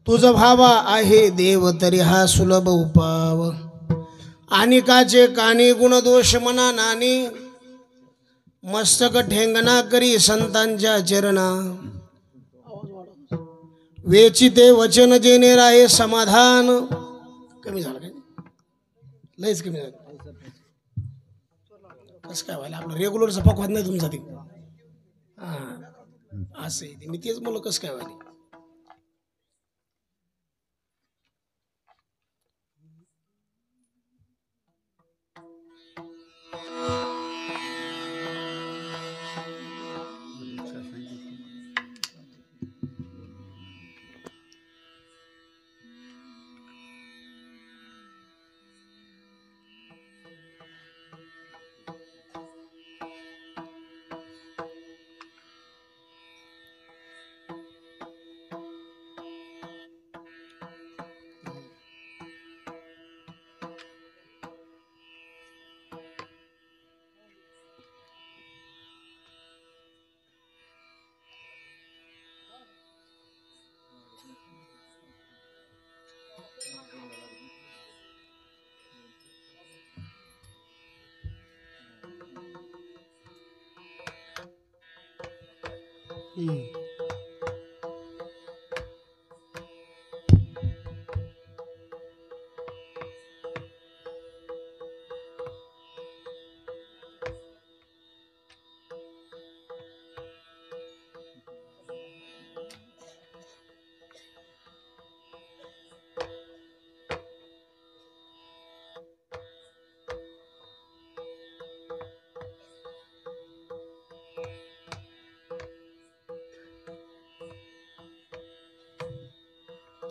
तुझ भावा आहे देव तरी हा सुलभ उपाव अनिकाचे कानी गुणदोष मना नानी मस्तक ठेंगणा करी संतांच्या चरणा वेचिते वचन जेने राहे समाधान कमी झालं काय लयच कमी झालं कसं काय व्हायला आपलं रेग्युलरचा पकवात नाही तुमचा ते हां असं आहे मी तेच म्हणलं कसं काय व्हायला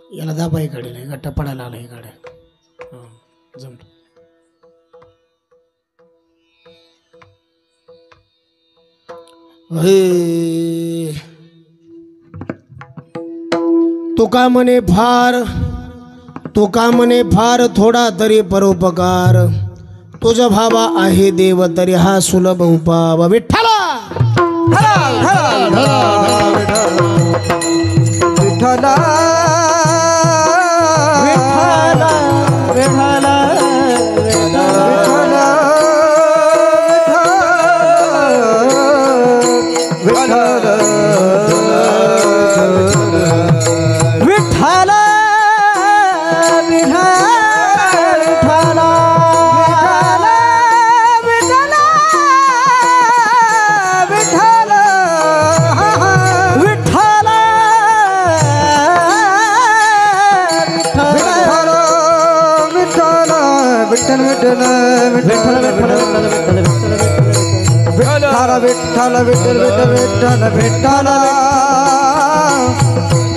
याला दाबा इकडे नाही गट्टा पडायला आला इकडे जमत तुका म्हणे फार थोडा तरी परोपकार तुझ भावा आहे देव तरी हा सुलभ उपाव विठ्ठला विठ्ठला विठ्ठल विठ्ठल विठ्ठल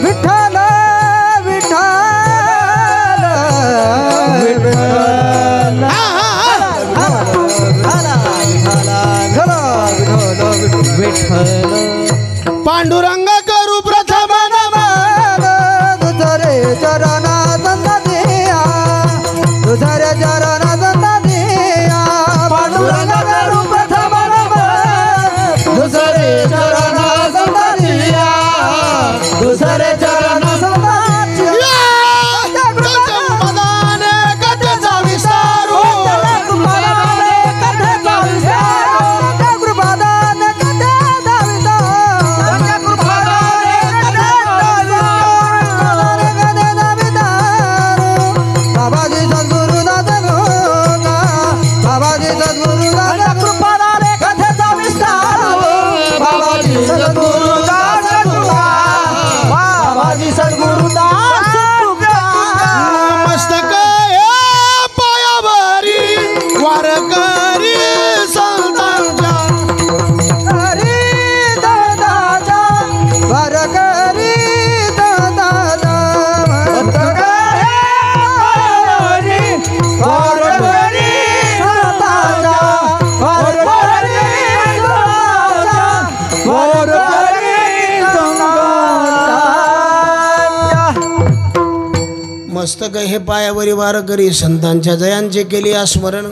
विठ्ठल विठ्ठल विठ्ठल पांडुरंग करू प्रथम नमन तुझरे चरणा संततिया तुझरे चरणा संततिया पांडुरंग करू प्रथम नमन तुझरे चरणा संततिया तुझरे चरणा संततिया मदाने कथेचा विस्तारू मदाने कथेचा विस्तारू कृपादाने कथेचा विस्तारू कृपादाने कथेचा विस्तारू बाबाजी सद्गुरुदास गंगा बाबाजी सद्गुरुदास कृपादाने कथेचा विस्तारू बाबाजी सद्गुरुदास गंगा बाबाजी सद्गुरुदास मस्तक पायावरी वारकरी संतांच्या हरी दादाच्या वारकरी दादाच्या मस्तक पायावरी वारकरी संतांच्या वारकरी संतांच्या वारकरी संतांच्या मस्तक हे पायावरी वारकरी संतांच्या जयांचे केले स्मरण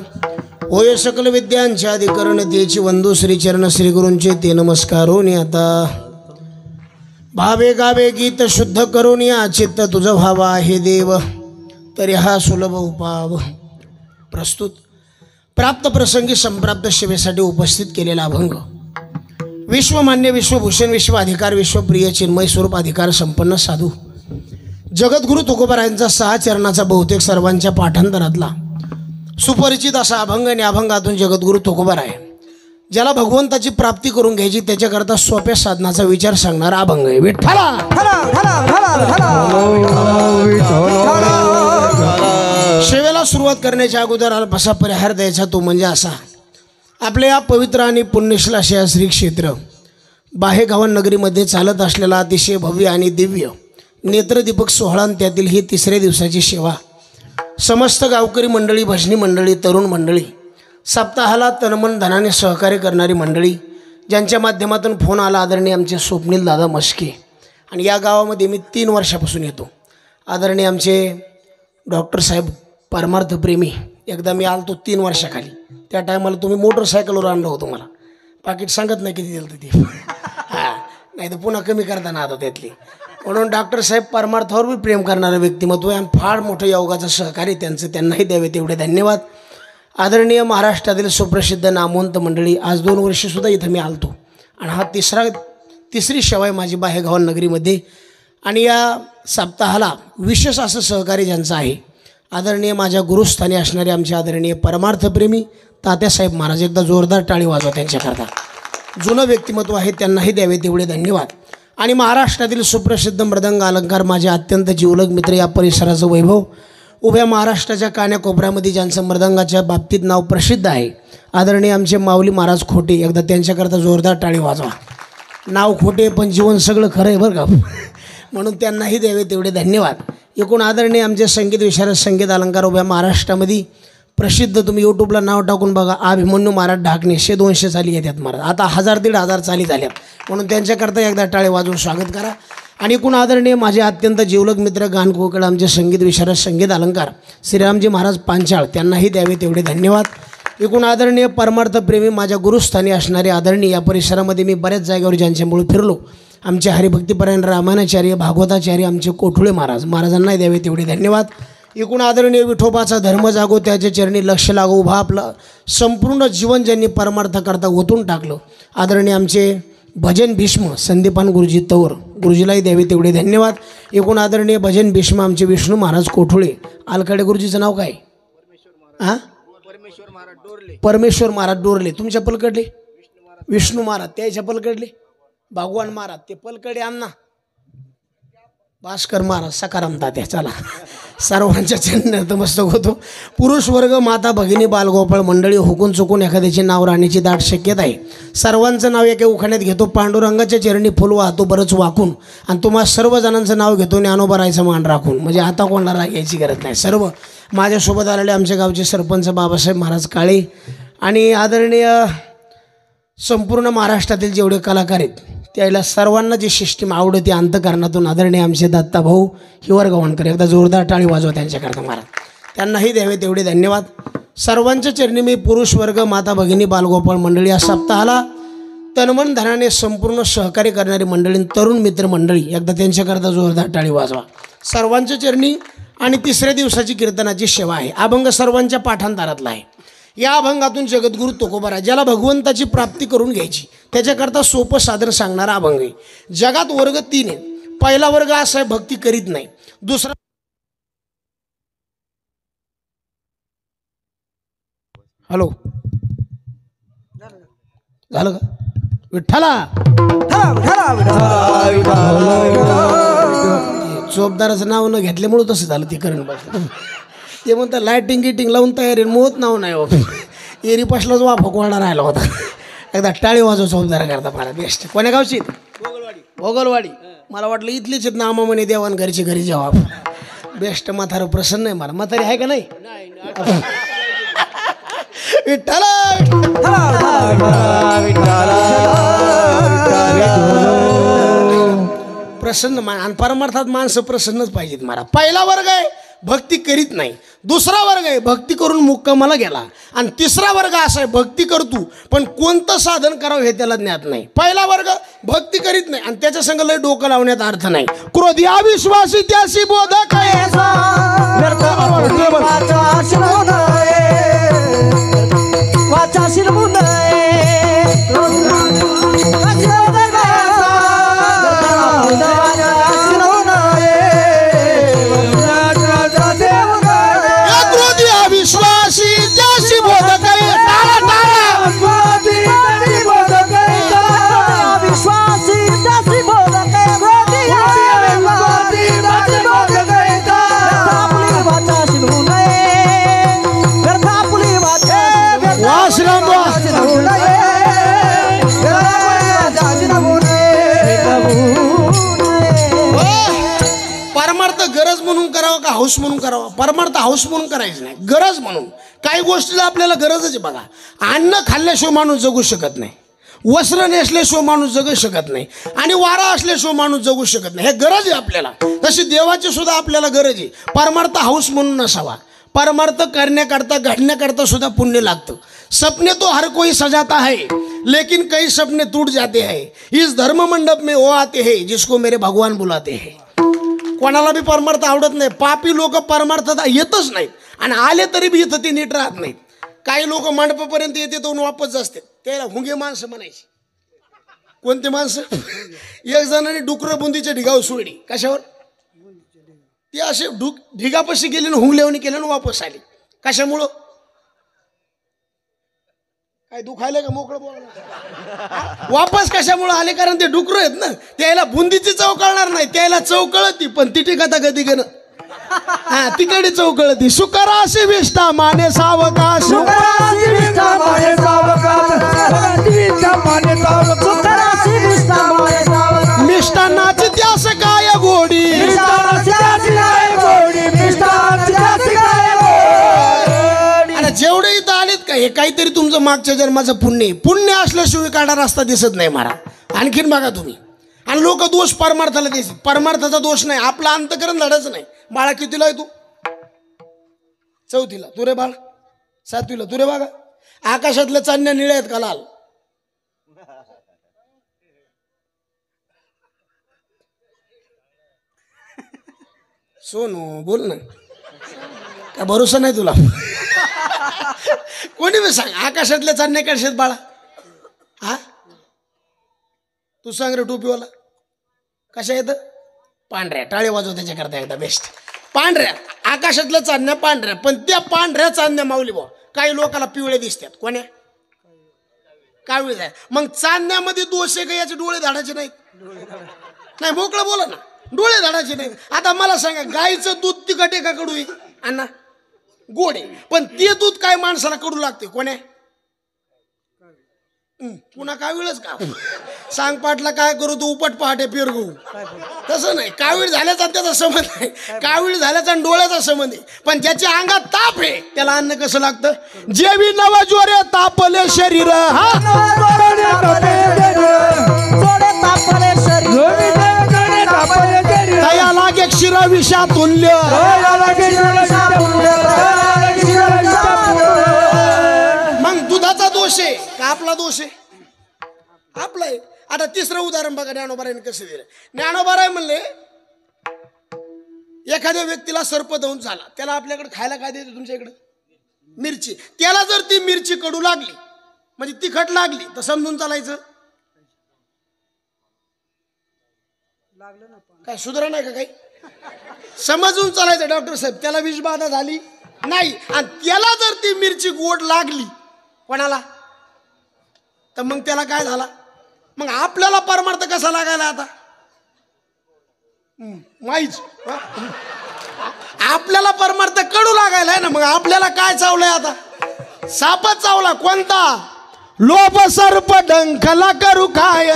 होय सकल विद्यांचे अधिकरण तेची वंदू श्री चरण श्री गुरूंचे ते नमस्कार होणे आता भावे गावे गीत शुद्ध करून या चित्त तुझं व्हावा आहे देव तरी हा सुलभ उपाव. प्रस्तुत प्राप्त प्रसंगी संप्राप्त सेवेसाठी उपस्थित केलेला अभंग. विश्वमान्य विश्वभूषण विश्वाधिकार विश्वप्रिय चिन्मय स्वरूप अधिकार संपन्न साधू जगद्गुरु तुकोबारायांचा 6 चरणाचा बहुतेक सर्वांच्या पाठांतरातला सुपरिचित असा अभंग आणि अभंगातून जगद्गुरु तुकोबाराय ज्याला भगवंताची प्राप्ती करून घ्यायची त्याच्याकरता सोप्या साधनाचा विचार सांगणारा अभंग आहे. विठ्ठला सेवेला सुरुवात करण्याच्या अगोदर अल्पसा परिहार द्यायचा तो म्हणजे असा. आपल्या या पवित्र आणि पुण्यशील अशा श्री क्षेत्र बाहेगावन नगरीमध्ये चालत असलेला अतिशय भव्य आणि दिव्य नेत्रदीपक सोहळा आणि त्यातील ही 3ऱ्या दिवसाची सेवा समस्त गावकरी मंडळी भजनी मंडळी तरुण मंडळी सप्ताहाला तनमन धनाने सहकार्य करणारी मंडळी ज्यांच्या माध्यमातून फोन आला आदरणीय आमचे स्वप्नील दादा मस्के आणि या गावामध्ये मी 3 वर्षापासून येतो. आदरणीय आमचे डॉक्टर साहेब परमार्थप्रेमी एकदा मी आलो 3 वर्षाखाली त्या टायमाला तुम्ही मोटरसायकलवर आणलं होतं. मला पाकिट सांगत नाही किती दिलं ते हां नाही तर पुन्हा कमी करताना आता त्यातली. म्हणून डॉक्टर साहेब परमार्थावर बी प्रेम करणारं व्यक्तिमत्व आहे आणि फार मोठं योगाचं सहकार्य त्यांचं त्यांनाही द्यावे तेवढे धन्यवाद. आदरणीय महाराष्ट्रातील सुप्रसिद्ध नामवंत मंडळी आज 2 वर्षसुद्धा इथं मी आलतो आणि हा तिसरी सेवा आहे माझी बाहेगावन नगरीमध्ये आणि या सप्ताहाला विशेष असं सहकार्य ज्यांचं आहे आदरणीय माझ्या गुरुस्थानी असणारे आमचे आदरणीय परमार्थप्रेमी तात्यासाहेब महाराज. एकदा जोरदार टाळी वाजवा त्यांच्याकरता. जुनं व्यक्तिमत्व आहे त्यांनाही द्यावे तेवढे धन्यवाद. आणि महाराष्ट्रातील सुप्रसिद्ध मृदंग अलंकार माझे अत्यंत जिवलग मित्र या परिसराचं वैभव उभ्या महाराष्ट्राच्या कान्याकोपऱ्यामध्ये ज्यांचं मृदंगाच्या बाबतीत नाव प्रसिद्ध आहे आदरणीय आमचे माऊली महाराज खोटे. एकदा त्यांच्याकरता जोरदार टाळी वाजवा. नाव खोटे पण जीवन सगळं खरं आहे बरं का म्हणून त्यांनाही द्यावे तेवढे धन्यवाद. एकूण आदरणीय आमचे संगीत विशारद संगीत अलंकार उभ्या महाराष्ट्रामध्ये प्रसिद्ध तुम्ही यूट्यूबला नाव टाकून बघा अभिमन्यू महाराज ढाकणे 100-200 चाली येतात महाराज. आता 1000-1500 चाली झाल्यात म्हणून त्यांच्याकरता एकदा टाळे वाजवून स्वागत करा. आणि एकूण आदरणीय माझे अत्यंत जिवलग मित्र गान कोकळ आमचे संगीत विशारद संगीत अलंकार श्रीरामजी महाराज पांचाळ त्यांनाही द्यावे तेवढे धन्यवाद. एकूण आदरणीय परमार्थप्रेमी माझ्या गुरुस्थानी असणारे आदरणीय या परिसरामध्ये मी बऱ्याच जागेवर ज्यांच्यामुळे फिरलो आमचे हरिभक्तीपरायण रामायणाचार्य भागवताचार्य आमचे कोठुळे महाराजांनाही द्यावे तेवढे धन्यवाद. एकूण आदरणीय विठोबाचा धर्म जागो त्याच्या चरणी लक्ष लागो उभा आपलं संपूर्ण जीवन ज्यांनी परमार्थाकरता ओतून टाकलं आदरणीय आमचे भजन भीष्म संदीपान गुरुजी तवर गुरुजीलाही द्यावे तेवढे धन्यवाद. एकूण आदरणीय भजन भीष्म आमचे विष्णू महाराज कोठुळे. आलकडे गुरुजीचं नाव काय हां परमेश्वर महाराज डोरले. तुमच्या पलकडले विष्णू महाराज त्याच्या पलकडले भगवान महाराज ते पलकडे अण्णा भास्कर महाराज सकाराम तात्या. चला सर्वांच्या चरणी नतमस्तक होतो. पुरुष वर्ग माता भगिनी बालगोपाळ मंडळी हुकून चुकून एखाद्याचे नाव राहण्याची दाट शक्यता आहे. सर्वांचं नाव एका उखाण्यात घेतो पांडुरंगाच्या चरणी फुल वाहतो बरंच वाकून आणि तुम्हाला सर्वजणांचं नाव घेतो ज्ञानोबा राहायचं मान राखून. म्हणजे आता कोणाला यायची गरज नाही. सर्व माझ्यासोबत आलेले आमच्या गावचे सरपंच बाबासाहेब महाराज काळे आणि आदरणीय संपूर्ण महाराष्ट्रातील जेवढे कलाकार आहेत त्याला सर्वांना जी सिस्टीम आवडते अंतकरणातून आदरणीय आमचे दत्ताभाऊ हिवरगव्हाणकर. एकदा जोरदार टाळी वाजवा त्यांच्याकरता महाराज. त्यांनाही द्यावे तेवढे धन्यवाद. सर्वांच्या चरणी मी पुरुष वर्ग माता भगिनी बालगोपाळ मंडळी या सप्ताहाला तनमन धनाने संपूर्ण सहकार्य करणारी मंडळी तरुण मित्र मंडळी एकदा त्यांच्याकरता जोरदार टाळी वाजवा. सर्वांच्या चरणी आणि 3ऱ्या दिवसाची कीर्तनाची सेवा आहे. अभंग सर्वांच्या पाठांतरातला आहे. या अभंगातून जगद्गुरु तुकोबाराय ज्याला भगवंताची प्राप्ती करून घ्यायची त्याच्याकरता सोपं साधन सांगणारा अभंग आहे. जगात वर्ग 3 आहे. पहिला वर्ग असा आहे भक्ती करीत नाही. दुसरा हॅलो झालं का विठ्ठला चोपदाराचं नाव न घेतल्यामुळे तसं झालं ते करण बसलं. ते म्हणतात लाईटिंग गिटिंग लावून तयारी मोत नाव नाही हो एरीपासलाच वाफा कोणा राहिला होता. एकदा टाळी वाजव चौदारा करता मला बेस्ट. कोण्या गावची भोगलवाडी. मला वाटलं इथलीच आहेत नामा म्हणे देवान घरची घरी जेव्हा बेस्ट. म्हातारं प्रसन्न आहे मला. म्हातारी आहे का नाही विठ्ठला प्रसन्न आणि परमार्थात माणसं प्रसन्नच पाहिजेत मला. पहिला वर्ग आहे भक्ती करीत नाही. दुसरा वर्ग आहे भक्ती करून मुक्कामाला गेला. आणि तिसरा वर्ग असा आहे भक्ती करतो पण कोणतं साधन करावं हे त्याला ज्ञात नाही. पहिला वर्ग भक्ती करीत नाही आणि त्याच्या संग लय डोकं लावण्यात अर्थ नाही. क्रोधी अविश्वासी त्याशी बोधक गरज म्हणून करावं का हाऊस म्हणून करावं. परमार्थ हाऊस म्हणून करायचं नाही, गरज म्हणून. काही गोष्टीला आपल्याला गरजच आहे बघा. अन्न खाल्ल्याशिवाय माणूस जगू शकत नाही, वस्त्र नेसल्याशिवाय माणूस जगू शकत नाही आणि वारा असल्याशिवाय माणूस जगू शकत नाही. हे गरज आहे आपल्याला. तशी देवाची सुद्धा आपल्याला गरज आहे. परमार्थ हाऊस म्हणून नसावा. परमार्थ करण्याकरता घडण्याकरता सुद्धा पुण्य लागतं. सपने तो हर कोई सजाता है लेकिन कई सपने टूट जाते हैं. इस धर्म मंडप में वो आते हैं जिसको मेरे भगवान बुलाते हैं. कोणाला बी परमार्थ आवडत नाही. पापी लोक परमार्थता येतच नाहीत आणि आले तरी बी इथं ते नीट राहत नाहीत. काही लोक मंडपापर्यंत येते तो वापस असते. त्याला हुंगे माणसं म्हणायची. कोणते माणसं? एक जणांनी डुकरं बुंदीच्या ढिगावर सोडली. कशावर? ती असे ढिगापाशी गेली ना हुंगलेवणी केलं ना वापस आली. कशामुळं? काय दुखायला का मोकळं बोला. वापस कशामुळे आले? कारण ते डुकरं आहेत ना. त्याला बुंदीची चव कळणार नाही, त्याला चव कळती पण ती टिकाता कधी घेणं. हा तिकडे चव कळती. सुकराशी विष्ठा माने सावकाश, मिष्टान्नाची त्यास काय गोडी, जेवढे इथं आलेत का हे काहीतरी तुमचं मागच्या जन्माचं पुण्य आहे. पुण्य असल्याशिवाय काढा रस्ता दिसत नाही मारा. आणखीन बघा तुम्ही. आणि लोक दोष परमार्थाला देतात. परमार्थाचा दोष नाही, आपला अंतकरण लढायचं नाही. बाळा कितीला आहे तू? 4थीला. तू रे बाळ 7वीला. तू रे बघा आकाशातल्या चांदण्या निळ्या आहेत का लाल? सोनू बोल ना, काय भरोसा नाही तुला? कोणी बी सांग आकाशातल्या चांदण्या कशात बाळा? हा तू सांग रे टोपीवाला. कशा येतं? पांढऱ्या. टाळे वाजव त्याच्याकरता एकदा बेस्ट. पांढऱ्या आकाशातल्या चांदण्या पांढऱ्या. पण त्या पांढऱ्या चांदण्या माऊली भाऊ काही लोकांना पिवळे दिसतात. कोण्या? कावळे जाय. मग चांदण्यामध्ये दोष आहे का? याचे डोळे धाडायचे नाहीत. नाही मोकळं बोला ना. डोळे धाडायचे नाहीत. आता मला सांगा गाईचं दूध तिखट आहे का कडू आहे? अण्णा गोड आहे. पण ते दूध काय माणसाला कडू लागते? कोण्या? पुन्हा कावीळच का? सांग पाटला काय करू तू उपट पहाटे पेरगू. तसं नाही. कावीळ झाल्याचा त्याचा संबंध नाही. कावीळ झाल्याचा डोळ्याचा संबंध आहे. पण ज्याच्या अंगात ताप आहे त्याला अन्न कसं लागतं? जेवी नवा जोरे तापले शरीर, तया लागे क्षीर विषा तुल्य. मग दुधाचा दोष आहे का आपला दोष आहे? आपला आहे. आता तिसरं उदाहरण बघा ज्ञानोबारायने कसं दिलं. ज्ञानोबाराय म्हणले एखाद्या व्यक्तीला सर्प दंश झाला, त्याला आपल्याकडे खायला काय देते? तुमच्या इकडे मिरची. त्याला जर ती मिरची कडू लागली म्हणजे तिखट लागली तर समजून चालायचं. काय सुधारणा नाही का? काही समजून चालायचं. डॉक्टर साहेब त्याला विषबाधा झाली नाही आणि त्याला जर ती मिरची गोड लागली कोणाला तर मग त्याला काय झाला? मग आपल्याला परमार्थ कसा लागायला आता? माहीच आपल्याला परमार्थ कडू लागायला आहे ना. मग आपल्याला काय चावलंय आता? सापच चावला. कोणता? लोभ सर्प डंखला करू काय,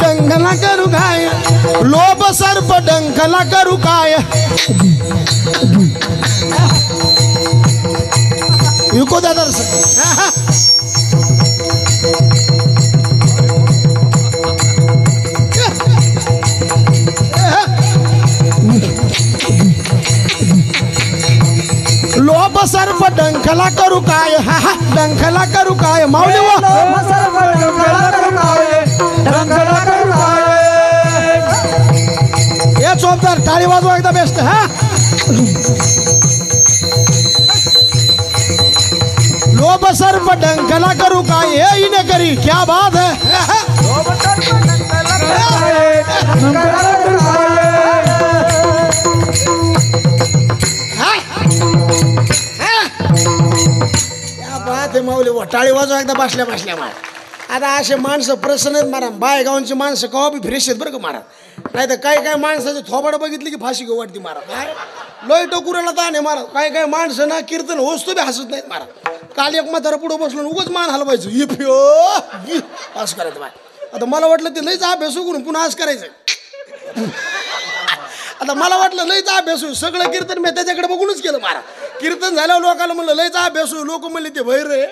डंखला करू काय. लोभ सर्प डंखला करू काय. युको दादा सर्प डंखला करू काय, हा हा डंखला करू काय माऊली वा सर्प डंखला करू काय, डंखला करू काय. हे चोपदार टाळी वाजवा एकदा बेस्ट. हा लोभ सर्प डंखला करू काय, हे इने करी क्या बात है. माऊली टाळी वाजवा एकदा बसल्या बसल्या मारा. आता असे माणसं प्रसन्न आहेत मारा. बायगावांची माणसं कवा बी फ्रेश आहेत बरं का मारा. नाही तर काही काही माणसाचे थोबाड बघितली की फाशी घेऊ वाटते मारा. काय लोय टोकुराला ताण आहे मारा. काही काही माणसं ना कीर्तन होस्तो बी हसत नाहीत मारा. काल एक म्हातारा पुढं बसलो उगाच मान हलवायचं इफ्यो असं करायचं बाय. आता मला वाटलं ते लईच अभ्यास करून पुन्हा असं करायचं. आता मला वाटलं लईच अभ्यास होईल सगळं कीर्तन मी त्याच्याकडे बघूनच केलं मारा. कीर्तन झाल्यावर लोकांना म्हणलं लईच अभ्यास होईल. लोक म्हणले ते भैर रे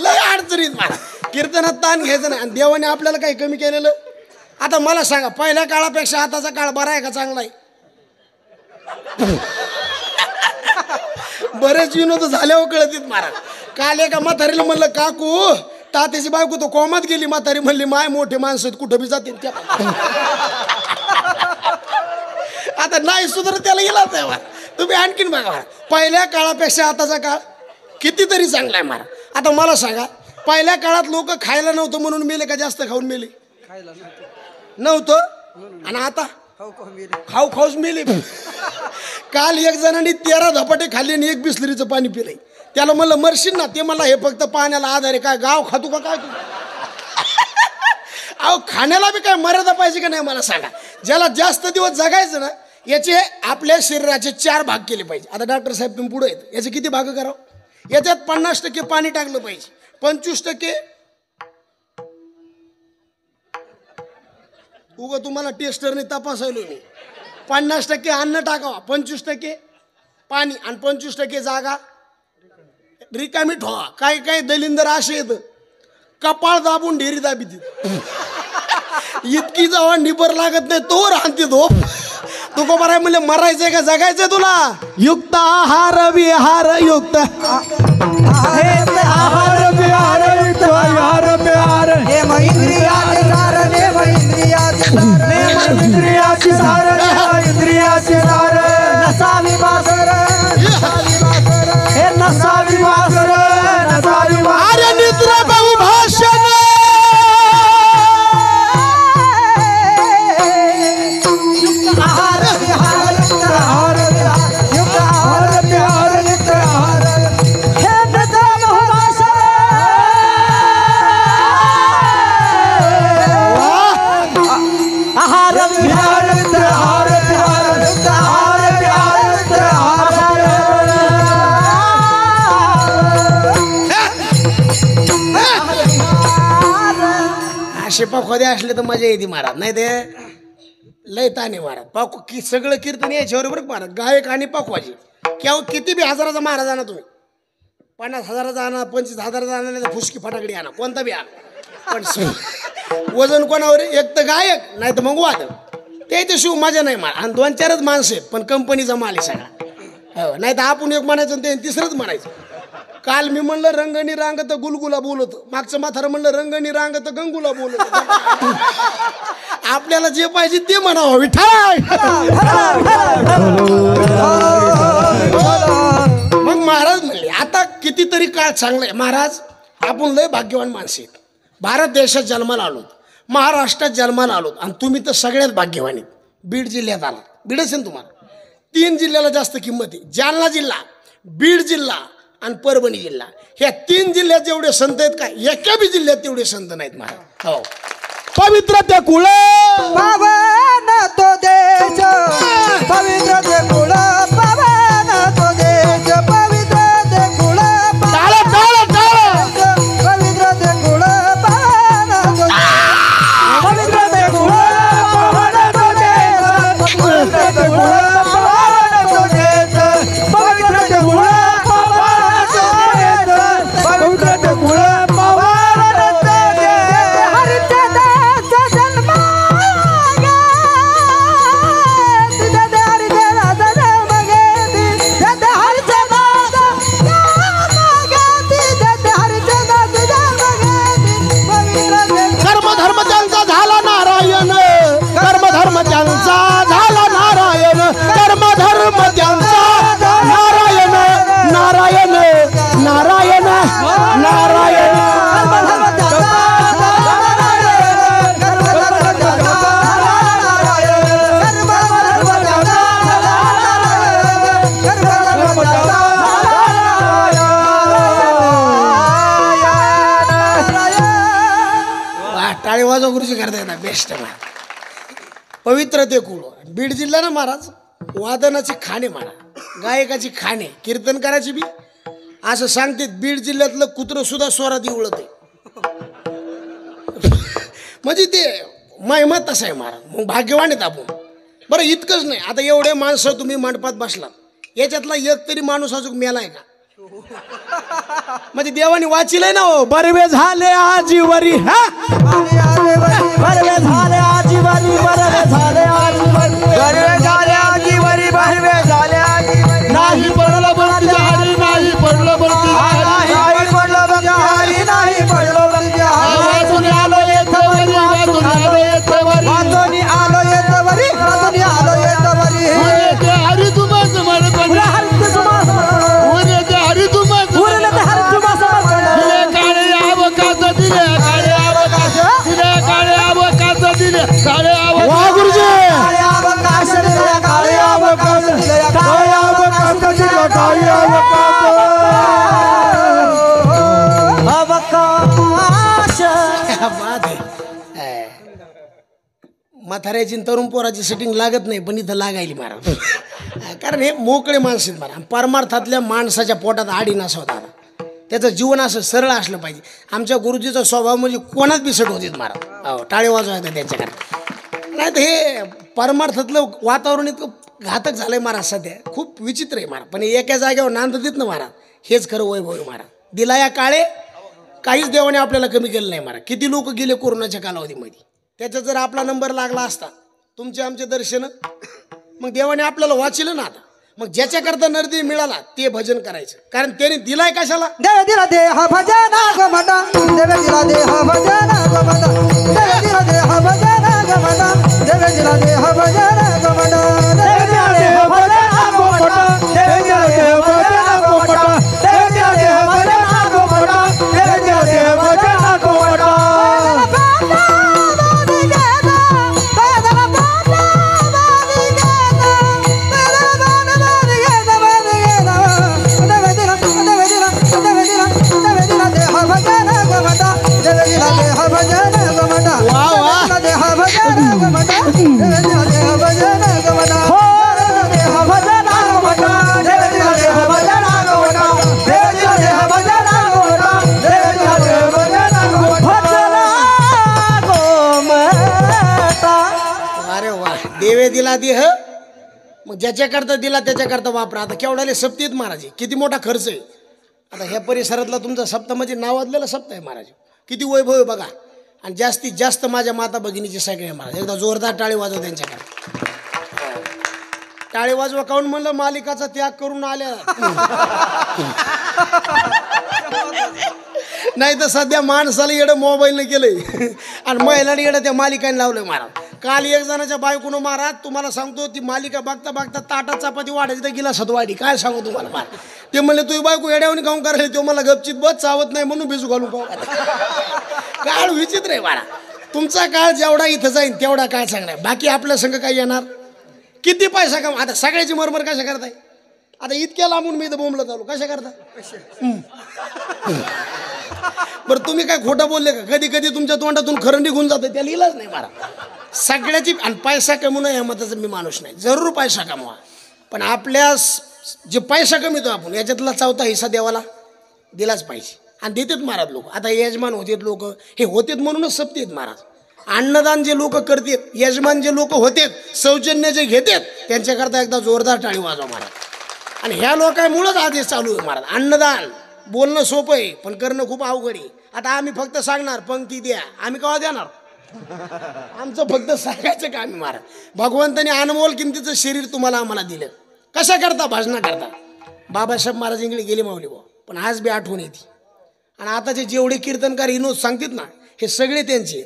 लय अडचणीत मारा. कीर्तनात ताण घ्यायचं नाही. आणि देवाने आपल्याला काही कमी केलेलं. आता मला सांगा पहिल्या काळापेक्षा आताचा काळ बरा आहे का चांगला आहे. बरेच विनोद झाल्यावर कळतीत मारा. काल एका म्हातारीला म्हणलं काकू तात्याची बायको तो कोमात गेली. म्हातारी म्हणली माय मोठे माणसं कुठं बी जातील त्या. आता नाही सुधार त्याला गेला तेव्हा. तुम्ही आणखीन बघा पहिल्या काळापेक्षा आताचा काळ कितीतरी चांगला आहे मारा. आता मला सांगा पहिल्या काळात लोक खायला नव्हतं म्हणून मेले का जास्त खाऊन मेले. नव्हतं आणि आता खाऊ खाऊच मेले. काल एक जणांनी 13 धपाटे खाल्ले आणि 1 बिसलरीचं पाणी पिलंय. त्याला म्हणलं मरशील ना. ते मला हे फक्त पाण्याला आधार आहे. काय गाव खातो का काय तू. अहो खाण्याला बी काय मर्यादा पाहिजे का नाही मला सांगा. ज्याला जास्त दिवस जगायचं ना याचे आपल्या शरीराचे 4 भाग केले पाहिजे. आता डॉक्टर साहेब तुम्ही पुढे येत याचे किती भाग करावं. याच्यात 50% पाणी टाकलं पाहिजे. 25% उगा तुम्हाला टेस्टरने तपासायलो मी. 50% अन्न टाकावा, 25% पाणी आणि 25% जागा रिकामी ठेवा. काही काही दलिंदर असे येतं कपाळ दाबून ढेरी दाबी इतकी जेव्हा निबर लागत नाही तो राहते तो. तू को मराय म्हणले मरायचंय का जगायचंय तुला. युक्त आहार विहार युक्त आहार विहार युक्त आहार विहार नेम इंद्रियाचे सार नेम इंद्रियाचे सार नेम इंद्रियाचे सार इंद्रियाचे सार नसावी वासर हे नसावी वासर नसावी वासर निद्रा बहु भाषण पाखोदे असले तर मजा येते महाराज. नाही ते लय ताने महाराज. पाखो की सगळं कीर्तन याच्यावर बरं महाराज. गायक आणि पाखवाजी किंवा किती बी हजाराचा महाराज आणा तुम्ही. 50,000चा आणा 25,000चा आणा नाही तर फुसकी फटाकडी आणा कोणता बी आणा. पण वजन कोणावर एक तर गायक नाही तर मग वादक. त्याच्याशिवाय मजा नाही मारा. आणि 2-4च माणसं आहेत पण कंपनीचा माल आहे सगळा. हो नाही तर आपण एक म्हणायचं ते तिसरंच म्हणायचं. काल मी म्हणलं रंगणी रांगत गुलगुला बोलत. मागचं म्हातारं म्हणलं रंगणी रांगत गंगुला बोलत. आपल्याला जे पाहिजे ते म्हणावं. विठ्ठल मग महाराज म्हणले आता कितीतरी काळ चांगला आहे महाराज. आपण लय भाग्यवान माणसं आहेत. भारत देशात जन्माला आलोत, महाराष्ट्रात जन्माला आलोत आणि तुम्ही तर सगळ्यात भाग्यवान आहेत. बीड जिल्ह्यात आला. बीड असेल तुम्हाला 3 जिल्ह्याला जास्त किंमत आहे. जालना जिल्हा, बीड जिल्हा आणि परभणी जिल्हा. ह्या 3 जिल्ह्यात जेवढे संत आहेत का एका बी जिल्ह्यात तेवढे संत नाहीत महाराज. हो पवित्र ते कुळ पावन तो देश पवित्र ते कुळ पावन तो देश पवित्र ते कुळ पवित्र ते कुळ पावन तो पवित्र ते कुळ पावन तो देश पवित्र ते कुळ पावन तो देश पवित्र ते कुळ हरिचंद्र जन्म वाजवा गुरुजी करता येतात बेस्ट पवित्र ते कुळ बीड जिल्हा ना महाराज वादनाची खाणे महाराज गायकाची खाणे कीर्तनकाराची बी असं सांगते बीड जिल्ह्यातलं कुत्रं सुद्धा स्वरात उळत आहे म्हणजे ते महिमत तसं आहे महाराज मग भाग्यवान आहेत आपण बरं इतकंच नाही आता एवढे माणसं तुम्ही मंडपात बसला याच्यातला एक तरी माणूस अजून मेलाय का म्हणजे देवानी वाचिलंय ना हो बरवे झाले आजीवरी हा बरवे झाले आजीवरी बरवे झाले आजीवरी बरवे झाले आजीवरी बरवे झाले आजीवरी नाही पडलं बरं हरी नाही पडलं बरं नाही पडलं बघा हरी नाही पडलं बघा वाजून आलो येतवरी वाजून आलो येतवरी वाजून आलो येतवरी वाजून आलो येतवरी हरी तुम्हाच म्हणत हरी तुम्हाच हरी तुम्हाच उरले तर हरी तुम्हाच दिले काळे आवकाच दिले काळे आवकाच दिले काळे आवकाच दिले काळे आवकाच गुरुजी काळे अवकाश दिले काळे अवकाश दिले काळे अवकाश दिले काळे अवकाश बात आहे म्हाताऱ्याची तरुण पोराची सेटिंग लागत नाही पण इथं लागायली महाराज कारण हे मोकळे माणसं आहेत महाराज परमार्थातल्या माणसाच्या पोटात आडी नसवत आता त्याचं जीवन असं सरळ असलं पाहिजे आमच्या गुरुजीचा स्वभाव म्हणजे कोणाच बिसट होते महाराज हो टाळे वाजवायचं त्यांच्याकडे नाही तर हे परमार्थातलं वातावरण इतकं घातक झालंय महाराज सध्या खूप विचित्र आहे महाराज पण एका जागेवर नांद देत ना महाराज हेच खरं वैभव आहे महाराज दिला या काळे काहीच देवाने आपल्याला कमी केलं नाही महाराज किती लोक गेले कोरोनाच्या कालावधीमध्ये त्याचा जर आपला नंबर लागला असता तुमचे आमचे दर्शन मग देवाने आपल्याला वाचिलं ना आता मग ज्याच्याकरता नर्दी मिळाला ते भजन करायचं कारण त्याने दिलाय कशाला देव दिला देह भजन गमना देव दिला देह भजन गमना देव दिला देह भजन गमना देव दिला देह भजन गमना देव दिला देह भजन गमना देव दिला देह भजन गमना देव दिला देह भजन गमना देव दिला देह भजन गमना देवे दिला देह मग ज्याच्याकरता दिला त्याच्याकरता वापरा आता केवढ्याले सप्ती आहेत महाराज किती मोठा खर्च आहे आता ह्या परिसरातला तुमचा सप्ताह म्हणजे नावाजलेला सप्ताह आहे महाराज किती वैभव आहे बघा आणि जास्तीत जास्त माझ्या माता भगिनीचे सगळे महाराज एकदा जोरदार टाळी वाजव त्यांच्याकडे टाळी वाजवा काऊन म्हणलं मालिकाचा त्याग करून आल्या नाही तर सध्या माणसाला येडं मोबाईलने केलंय आणि महिलांनी येडं त्या मालिकाने लावलंय महाराज काल एक जणाच्या बायकोनं महाराज तुम्हाला सांगतो ती मालिका बघता बघता ताटात चपाती वाढायची तर गिलासात वाढी काय सांगू तुम्हाला महाराज ते म्हणले तुझी बायको येड्यावणी खाऊन करायला तो मला गपचित बस चावत नाही म्हणून भिजू घालून पाहू काळ विचित्र आहे महाराज तुमचा काळ जेवढा इथं जाईल तेवढा काय सांगणार बाकी आपल्या संघ काय येणार किती पैसा कम आता सगळ्याची मरमर कशा करताय आता इतक्या लांबून मी इथं बोंबलं चालू कशा करता बरं तुम्ही काय खोटं बोलले का कधी कधी तुमच्या तोंडातून खरं निघून जातं त्याला इलाज नाही मारा सगळ्याची आणि पैसा कमवणं या मताचं मी माणूस नाही जरूर पैसा कमवा पण आपल्या जे पैसा कमीतो आपण याच्यातला चौथा हिस्सा देवाला दिलाच पाहिजे आणि देतात महाराज लोक आता यजमान होतेत लोक हे होतेत म्हणूनच सप्तेत महाराज अन्नदान जे लोक करतात यजमान जे लोक होतेत सौजन्य जे घेतात त्यांच्याकरता एकदा जोरदार टाळी वाजवा महाराज आणि ह्या लोकांमुळेच आदेश चालू आहे महाराज अन्नदान बोलणं सोपं आहे पण करणं खूप अवघड आहे आता आम्ही फक्त सांगणार पंक्ती द्या आम्ही केव्हा देणार आमचं फक्त सांगायचं काम आहे महाराज भगवंताने अनमोल किमतीचं शरीर तुम्हाला आम्हाला दिलं कशा करता भाषणा करता बाबासाहेब महाराज इंगळे गेले माऊली भाऊ पण आज बी आठवण येते आणि आताचे जेवढे कीर्तनकार विनोद सांगतात ना हे सगळे त्यांचे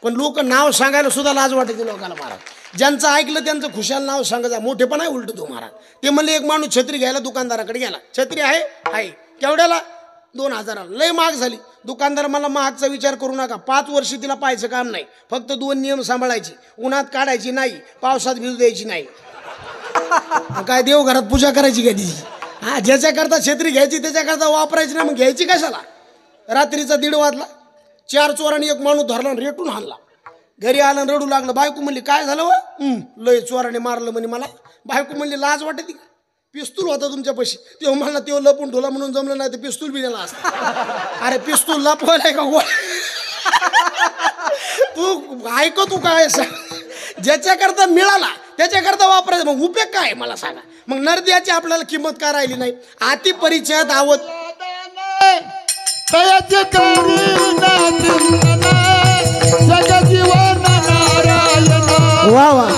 पण लोक नाव सांगायला सुद्धा लाज वाटते लोकांना महाराज ज्यांचं ऐकलं त्यांचं खुशाल नाव सांगायचं मोठेपण आहे उलट तो महाराज ते म्हणले एक माणूस छत्री घ्यायला दुकानदाराकडे गेला छत्री आहे केवढ्याला 2000 लय महाग झाली दुकानदार मला महागचा विचार करू नका 5 वर्ष तिला पाहायचं काम नाही फक्त 2 नियम सांभाळायचे उन्हात काढायची नाही पावसात भिजू द्यायची नाही काय देवघरात पूजा करायची का तिची हा ज्याच्याकरता छत्री घ्यायची त्याच्याकरता वापरायची ना मग घ्यायची कशाला रात्रीचा 1:30 वाजला 4 चोरांनी एक माणूस धरला आणि रेटून हाणला. घरी आला रडू लागलं. बायको म्हणली काय झालं व? लय चोराने मारलं म्हणे मला. बायको म्हणली लाज वाटते का? पिस्तूल होता तुमच्यापाशी. तेव्हा म्हणला तेव्हा लपून ठेवला म्हणून जमलं नाही तर पिस्तूल बी नेला असता. अरे पिस्तूल लपवायला का गोळा? तू ऐक तू काय ज्याच्याकरता मिळाला त्याच्याकरता वापरायचं. मग उपयोग काय मला सांगा. मग नरद्याची आपल्याला किंमत काय राहिली नाही. अति परिचयात आवत वा वा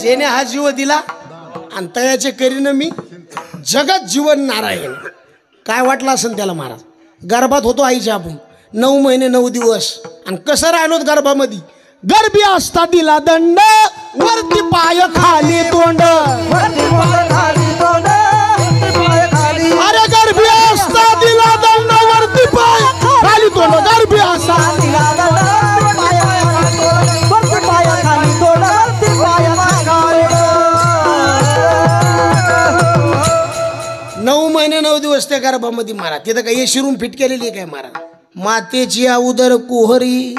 जेने हा जीव दिला आणि तयाचे करीन मी जगत जीवन नारायण. काय वाटलं असेल त्याला महाराज. गर्भात होतो आईच्या आपण 9 महिने 9 दिवस आणि कसं राहिलो गर्भामध्ये. गर्भी असता दिला दंड वरती पाय खाली तोंड. अरे गर्भी असता दिला दंड वरती पाय खाली तोंड. गर्भी असता 9 महिने 9 दिवस त्या गर्भामध्ये मारा. तिथं काही शिरून फिट केलेली काय मारा. मातेची उदर कुहरी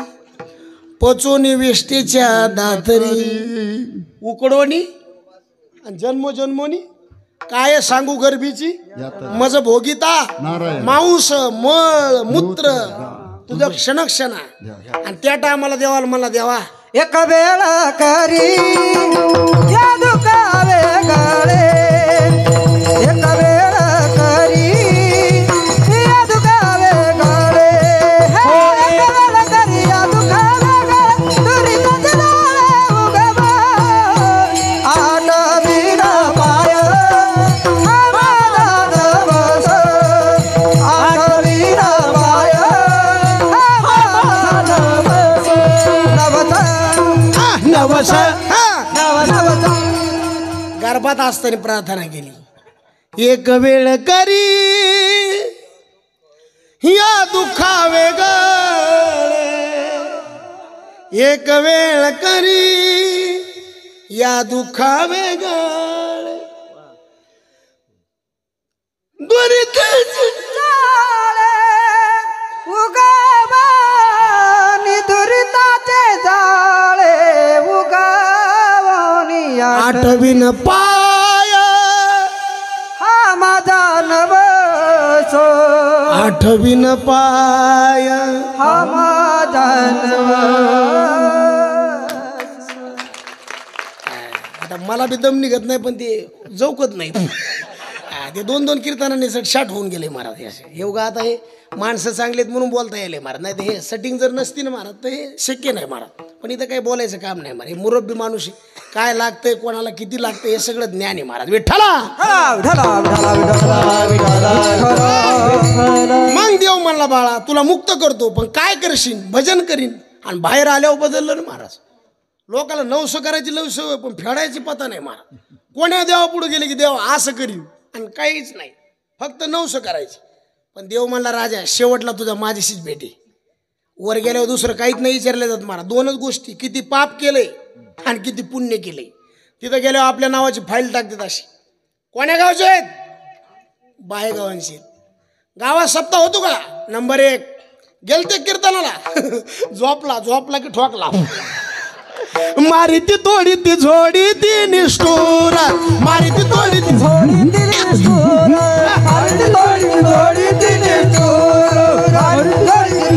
पचोनी वेष्टेच्या दातरी उकडवणी जन्मोजन्मोनी काय सांगू गर्भीची मज भोगिता मांस मळ मूत्र तुझं क्षणक्षणा. आणि त्या टायमाला देवाला मला देवा एक वेळ करी या दुखावे गळे. एक वेळ करी या दुखावे गळे. एक वेळ करी या दुखावे गळे. दुरीत दिलावे उगवा आटवीन पाय आम्हाला नवस. आटवीन पाय आम्हाला नवस. नवस गर्भात असताना प्रार्थना केली. एक वेळ करी या दुखावे गळे. एक वेळ करी या दुखावे गळे. दुरीत उगावानी दुरिताचे जाळे. उगावानी आठवीन पाय हा माझा नवस. आठवीन पाय हा माझा नवस. आता मला बी दम निघत नाही पण ते जौकत नाही. ते 2-2 कीर्तनाने शाट होऊन गेले महाराज. हे उगा आता हे माणसं चांगलेत म्हणून बोलता येईल महाराज. नाही तर हे सेटिंग जर नसती ना महाराज तर हे शक्य नाही महाराज. पण इथं काही बोलायचं काम नाही महाराज. हे मुरब्बी माणूस काय लागतंय कोणाला किती लागतंय हे सगळं ज्ञान आहे महाराज. विठ्ठला मग देव म्हणला बाळा तुला मुक्त करतो पण काय करशील भजन करीन. आणि बाहेर आल्यावर बदललं ना महाराज. लोकाला नवसं करायची लव सवय पण फेडायची पता नाही महाराज. कोण्या देवा पुढे गेले की देव असं करीन आणि काहीच नाही फक्त नवसं करायची. पण देव म्हणला राजा शेवटला तुझा माझ्याशीच भेटे. वर गेल्यावर दुसरं काहीच नाही विचारलं जात महाराज. 2च गोष्टी किती पाप केलंय आणि किती पुण्य केलंय. तिथं गेल्यावर आपल्या नावाची फाईल टाकतात अशी. कोण्या गावचे आहेत? बाहेगावांची. गावात सप्ताह होतो का? नंबर 1 गेलते कीर्तनाला झोपला की ठोकला. मारी ती तोडी ती झोडी ती निष्ठूर. मारी ती तोडी ती झोडी ती निष्ठूर. मारी ती तोडी ती निष्ठूर. मारी ती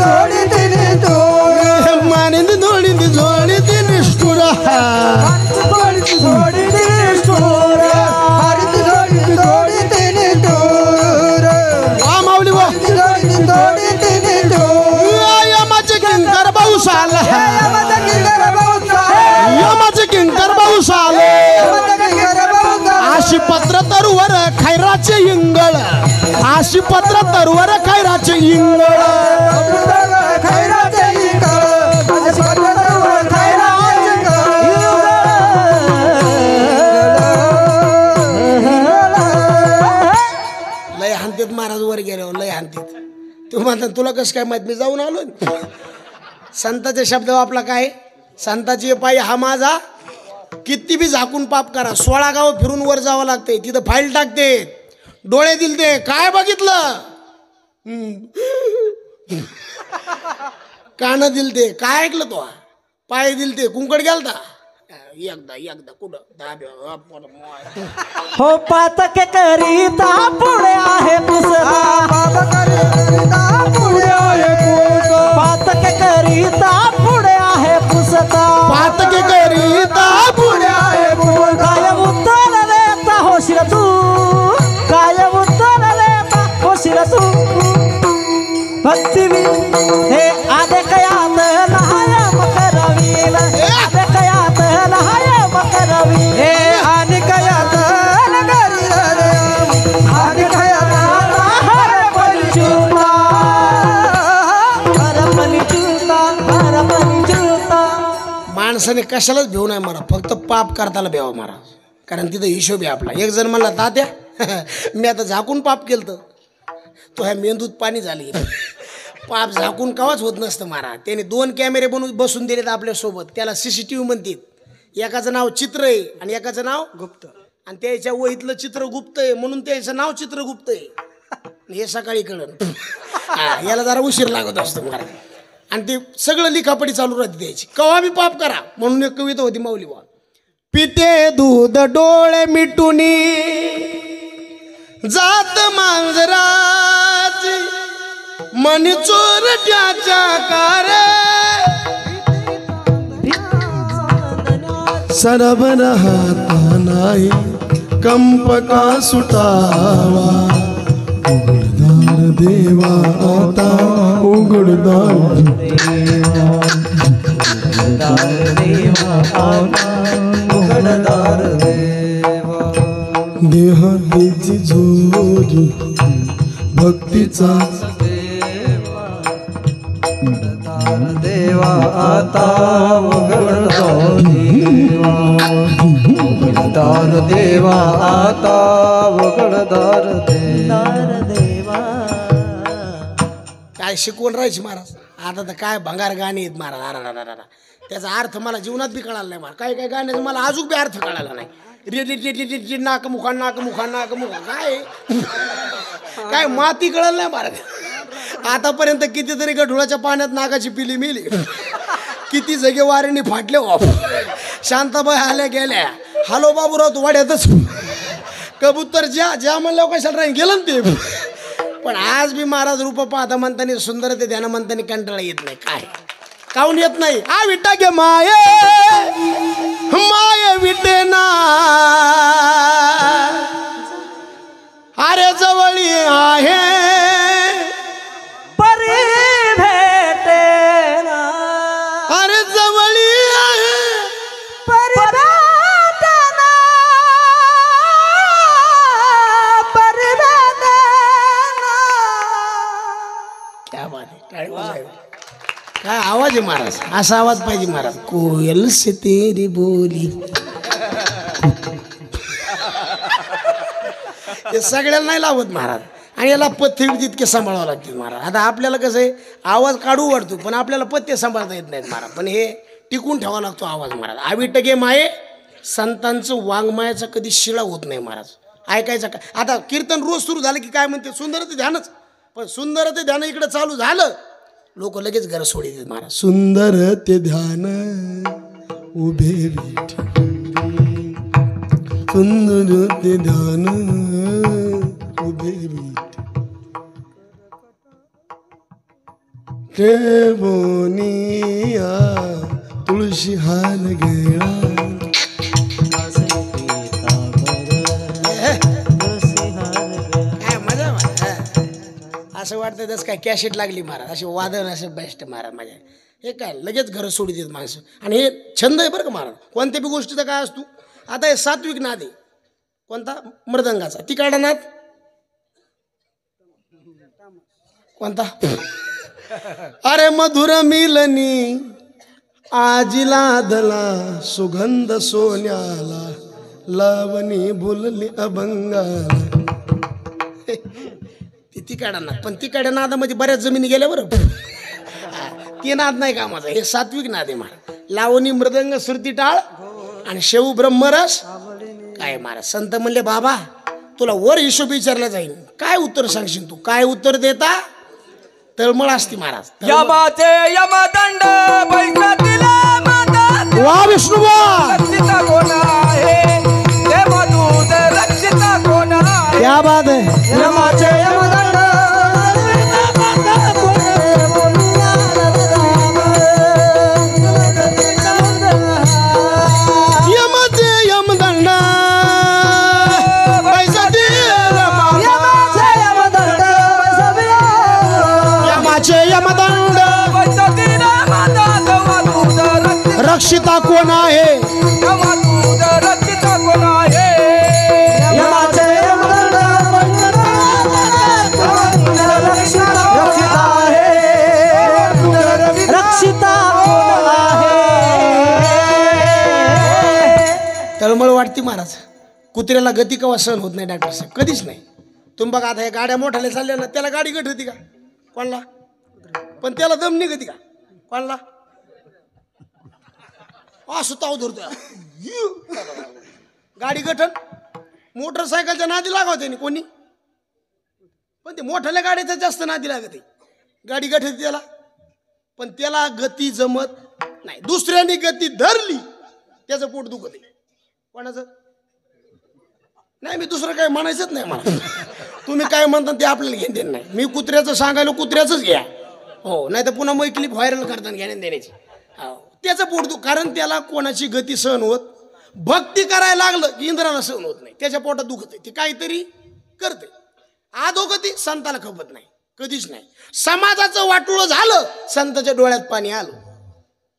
तोडी ती निष्ठूर. मारी ती तोडी ती झोडी ती निष्ठूर. मारी ती तोडी ती निष्ठूर. मारी ती तोडी ती निष्ठूर. वा माऊली वा तोडी ती निष्ठूर. यमाचे किंकर पाऊस आला. यमाचे किंकर पाऊस आले. आशी पत्र तरुवर खैराचे इंगळ. आशी पत्र तरुवर खैराचे इंगळ. लय हानतेत महाराज वर गेल्यावर लय हानतेत. तू म्हणता तुला कसं काय माहित, मी जाऊन आलो. संताच्या शब्द आपला काय, संताची पायी हा माझा. किती बी झाकून पाप करा, 16 गाव फिरून वर जावं लागते, तिथं फाईल टाकते, डोळे दिलते, काय बघितलं, कान दिलते, काय ऐकलं तो, पाय दिलते, कुंकड गेलता एकदा कुठं हो पातके करीता पुढे आहे पुसता, पातके करीता पुढे आहे पुसता, पातके करीता पुढे आहे पुसता. काय उत्तर देता होशील तू, काय उत्तर देता होशील तू. भक्ती हे आदे कयात लहाय मकरवील, आदे कयात लहाय मकरवी, हे आणि कयात नगरी रे, आणि कयात हर पंचुता, हर पंचुता, हर पंचुता. माणसाने कशालाच भेऊ नाही मारा, फक्त पाप करताना भेवा मारा, कारण तिथं हिशोब आहे आपला. एक जण म्हणला तात्या मी आता झाकून पाप केलं, तो ह्या मेंदूत पाणी झाली. पाप झाकून कावाच होत नसतं मारा. त्याने 2 कॅमेरे बनवून बसून दिलेत आपल्यासोबत, त्याला CCTV म्हणतात. एकाचं नाव चित्र आहे आणि एकाचं नाव गुप्त, आणि त्याच्या वहीतलं चित्र गुप्त आहे म्हणून त्याचं नाव चित्रगुप्त आहे. हे सकाळी कळलं. याला जरा उशीर लागत असतो मारा. आणि ते सगळं लिखापडी चालू राहते द्यायची, कवा बी पाप करा म्हणून एक कविता होती माऊली बा. पिते दूध डोळे मिटुनी जात मांजराची, मन चोरट्याच्या कारे सरबर हाता नाही कंप का सुटावा. उघडदार देवा आता उघडदार देहाची जोरी भक्तीचा देवा आता उघडदार देवा आता उघडदार देवा. काय शिकवण राहायची महाराज. आता तर काय भंगार गाणी आहेत महाराज. त्याचा अर्थ मला जीवनात बी कळाला नाही महाराज. काय काय गाण्याचा मला अजून बी अर्थ कळाला नाही. रे नाक मुखा नाक मुखा नाक मुखा काय काय माती कळलं नाही महाराज. आतापर्यंत कितीतरी गढुळाच्या पाण्यात नाकाची पिली मिली, किती जगे वाऱ्याने फाटले बाप. शांताबाई आल्या गेल्या, हॅलो बाबूराव तू वाड्यातच. कबूतर ज्या म्हणल्यावर कशाला राहीन गेलं ना ते. पण आज बी महाराज रूप पाहता म्हणताना सुंदर ते ध्यान म्हणताना कंटाळा येत नाही. काय काऊन येत नाही. आ विटा गे माये माये विटे ना, अरे जवळी आहे परी भेटे ना, अरे जवळी आहे परी भेटे ना, परी भेटे ना. क्या बात आहे. टाळी वाजवायला. काय आवाज आहे महाराज, असा आवाज पाहिजे महाराज. कोयल से तेरी बोली. हे सगळ्याला नाही लावत महाराज, आणि याला पथ्य तितके सांभाळावं लागते महाराज. आता आपल्याला कसं आहे आवाज काढू वाटतो, पण आपल्याला पथ्य सांभाळता येत नाहीत महाराज. पण हे टिकून ठेवावा लागतो आवाज महाराज. आविटगे माये संतांचं वाङ्मयाचा कधी शिळा होत नाही महाराज. ऐकायचा का. आता कीर्तन रोज सुरू झालं की काय म्हणते सुंदर ते ध्यानच, पण सुंदर ते ध्यान इकडे चालू झालं लोक लगेच घर सोडित महाराज. सुंदर ते ध्यान उभे विठे, सुंदर ते ध्यान उभे विठे, बोनिया तुळशी हाल गेला. असं वाटतं तसं काय कॅसेट लागली महाराज. असे वादन असे बेस्ट महाराज माझ्या. हे काय लगेच घर सोडी देत माणसं. आणि हे छंद आहे बरं का महाराज. कोणत्या बी गोष्टीचा काय असतो. आता हे सात्विक नाद आहे कोणता, मृदंगाचा. तिकडा नाद कोणता, अरे मधुर मिलनी आजिला दला सुगंध सोन्याला, लावणी भुलली अभंगाला. तिकडा नाद, पण तिकडे नादामध्ये बऱ्याच जमिनी गेल्या बरं. ते नाद नाही का माझा, हे सात्विक नाद आहे मला. लावणी मृदंग श्रुती टाळ आणि शेऊ ब्रह्मरस काय महाराज. संत म्हणले बाबा तुला वर हिशोब विचारला जाईल, काय उत्तर सांगशील तू? काय उत्तर देता? तळमळ असती महाराज. यमाचे यमदंड पैशातील माता वा विष्णुबा, रक्षिता कोण आहे देवदूत रक्षिता कोण आहे. क्या बात है. यमाचे यमदंड यमाचे यमदंड यमदंड रक्षिता कोण आहे. रक्षिता कोण आहे. यमाचे यमदंड रक्षिता आहे. रक्षिता कोण आहे. तळमळ वाटते महाराज. कुत्र्याला गती कवा सहन होत नाही डॉक्टर साहेब, कधीच नाही. तुम्ही बघा आता हे गाड्या मोठ्याला चालल्या ना, त्याला गाडी गट होती का? कोणला? पण त्याला दम निघती का? कोणला? असं ताव धरतोय गाडी गठन. मोटरसायकलच्या नादी लागावते नाही कोणी, पण ते मोठ्याल्या गाडीचा जास्त नादी लागते. गाडी गठते त्याला, पण त्याला गती जमत नाही. दुसऱ्याने गती धरली त्याचं पोट दुखत आहे. कोणाचं नाही, मी दुसरं काही म्हणायचंच नाही मला. तुम्ही काय म्हणता ते आपल्याला घेऊन देणं नाही. मी कुत्र्याचं सांगायला कुत्र्याचंच घ्या. हो, नाही तर पुन्हा मग क्लिप व्हायरल करताना घेण्यात देण्याची. हो, त्याचं पोट दुख, कारण त्याला कोणाची गती सहन होत. भक्ती करायला लागलं की इंद्राला सहन होत नाही, त्याच्या पोटात दुखत आहे. ते काहीतरी करते. अधोगती संताला खपत नाही, कधीच नाही. समाजाचं वाटोळं झालं, संताच्या डोळ्यात पाणी आलं.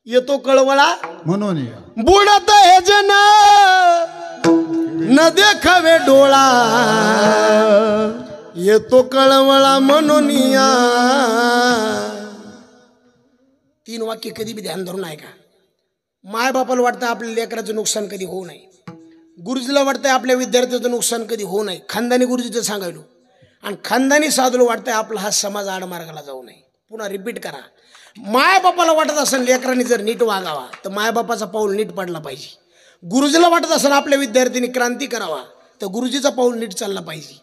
येतो कळवळा म्हणून बुडत हे जन न देखावे डोळा, येतो कळवळा म्हणून या. 3 वाक्य कधी बी ध्यान धरून ऐका. मायबापाला वाटतं आपल्या लेकराचं नुकसान कधी होऊ नये. गुरुजीला वाटतंय आपल्या विद्यार्थ्याचं नुकसान कधी होऊ नये. खानदानी गुरुजीचं सांगायलो आणि खानदानी साधूला वाटतंय आपला हा समाज आडमार्गाला जाऊ नये. पुन्हा रिपीट करा. मायबापाला वाटत असेल लेकरांनी जर नीट वागावा तर मायबापाचा पाऊल नीट पडला पाहिजे. गुरुजीला वाटत असेल आपल्या विद्यार्थ्यांनी क्रांती करावा तर गुरुजीचा पाऊल नीट चालला पाहिजे.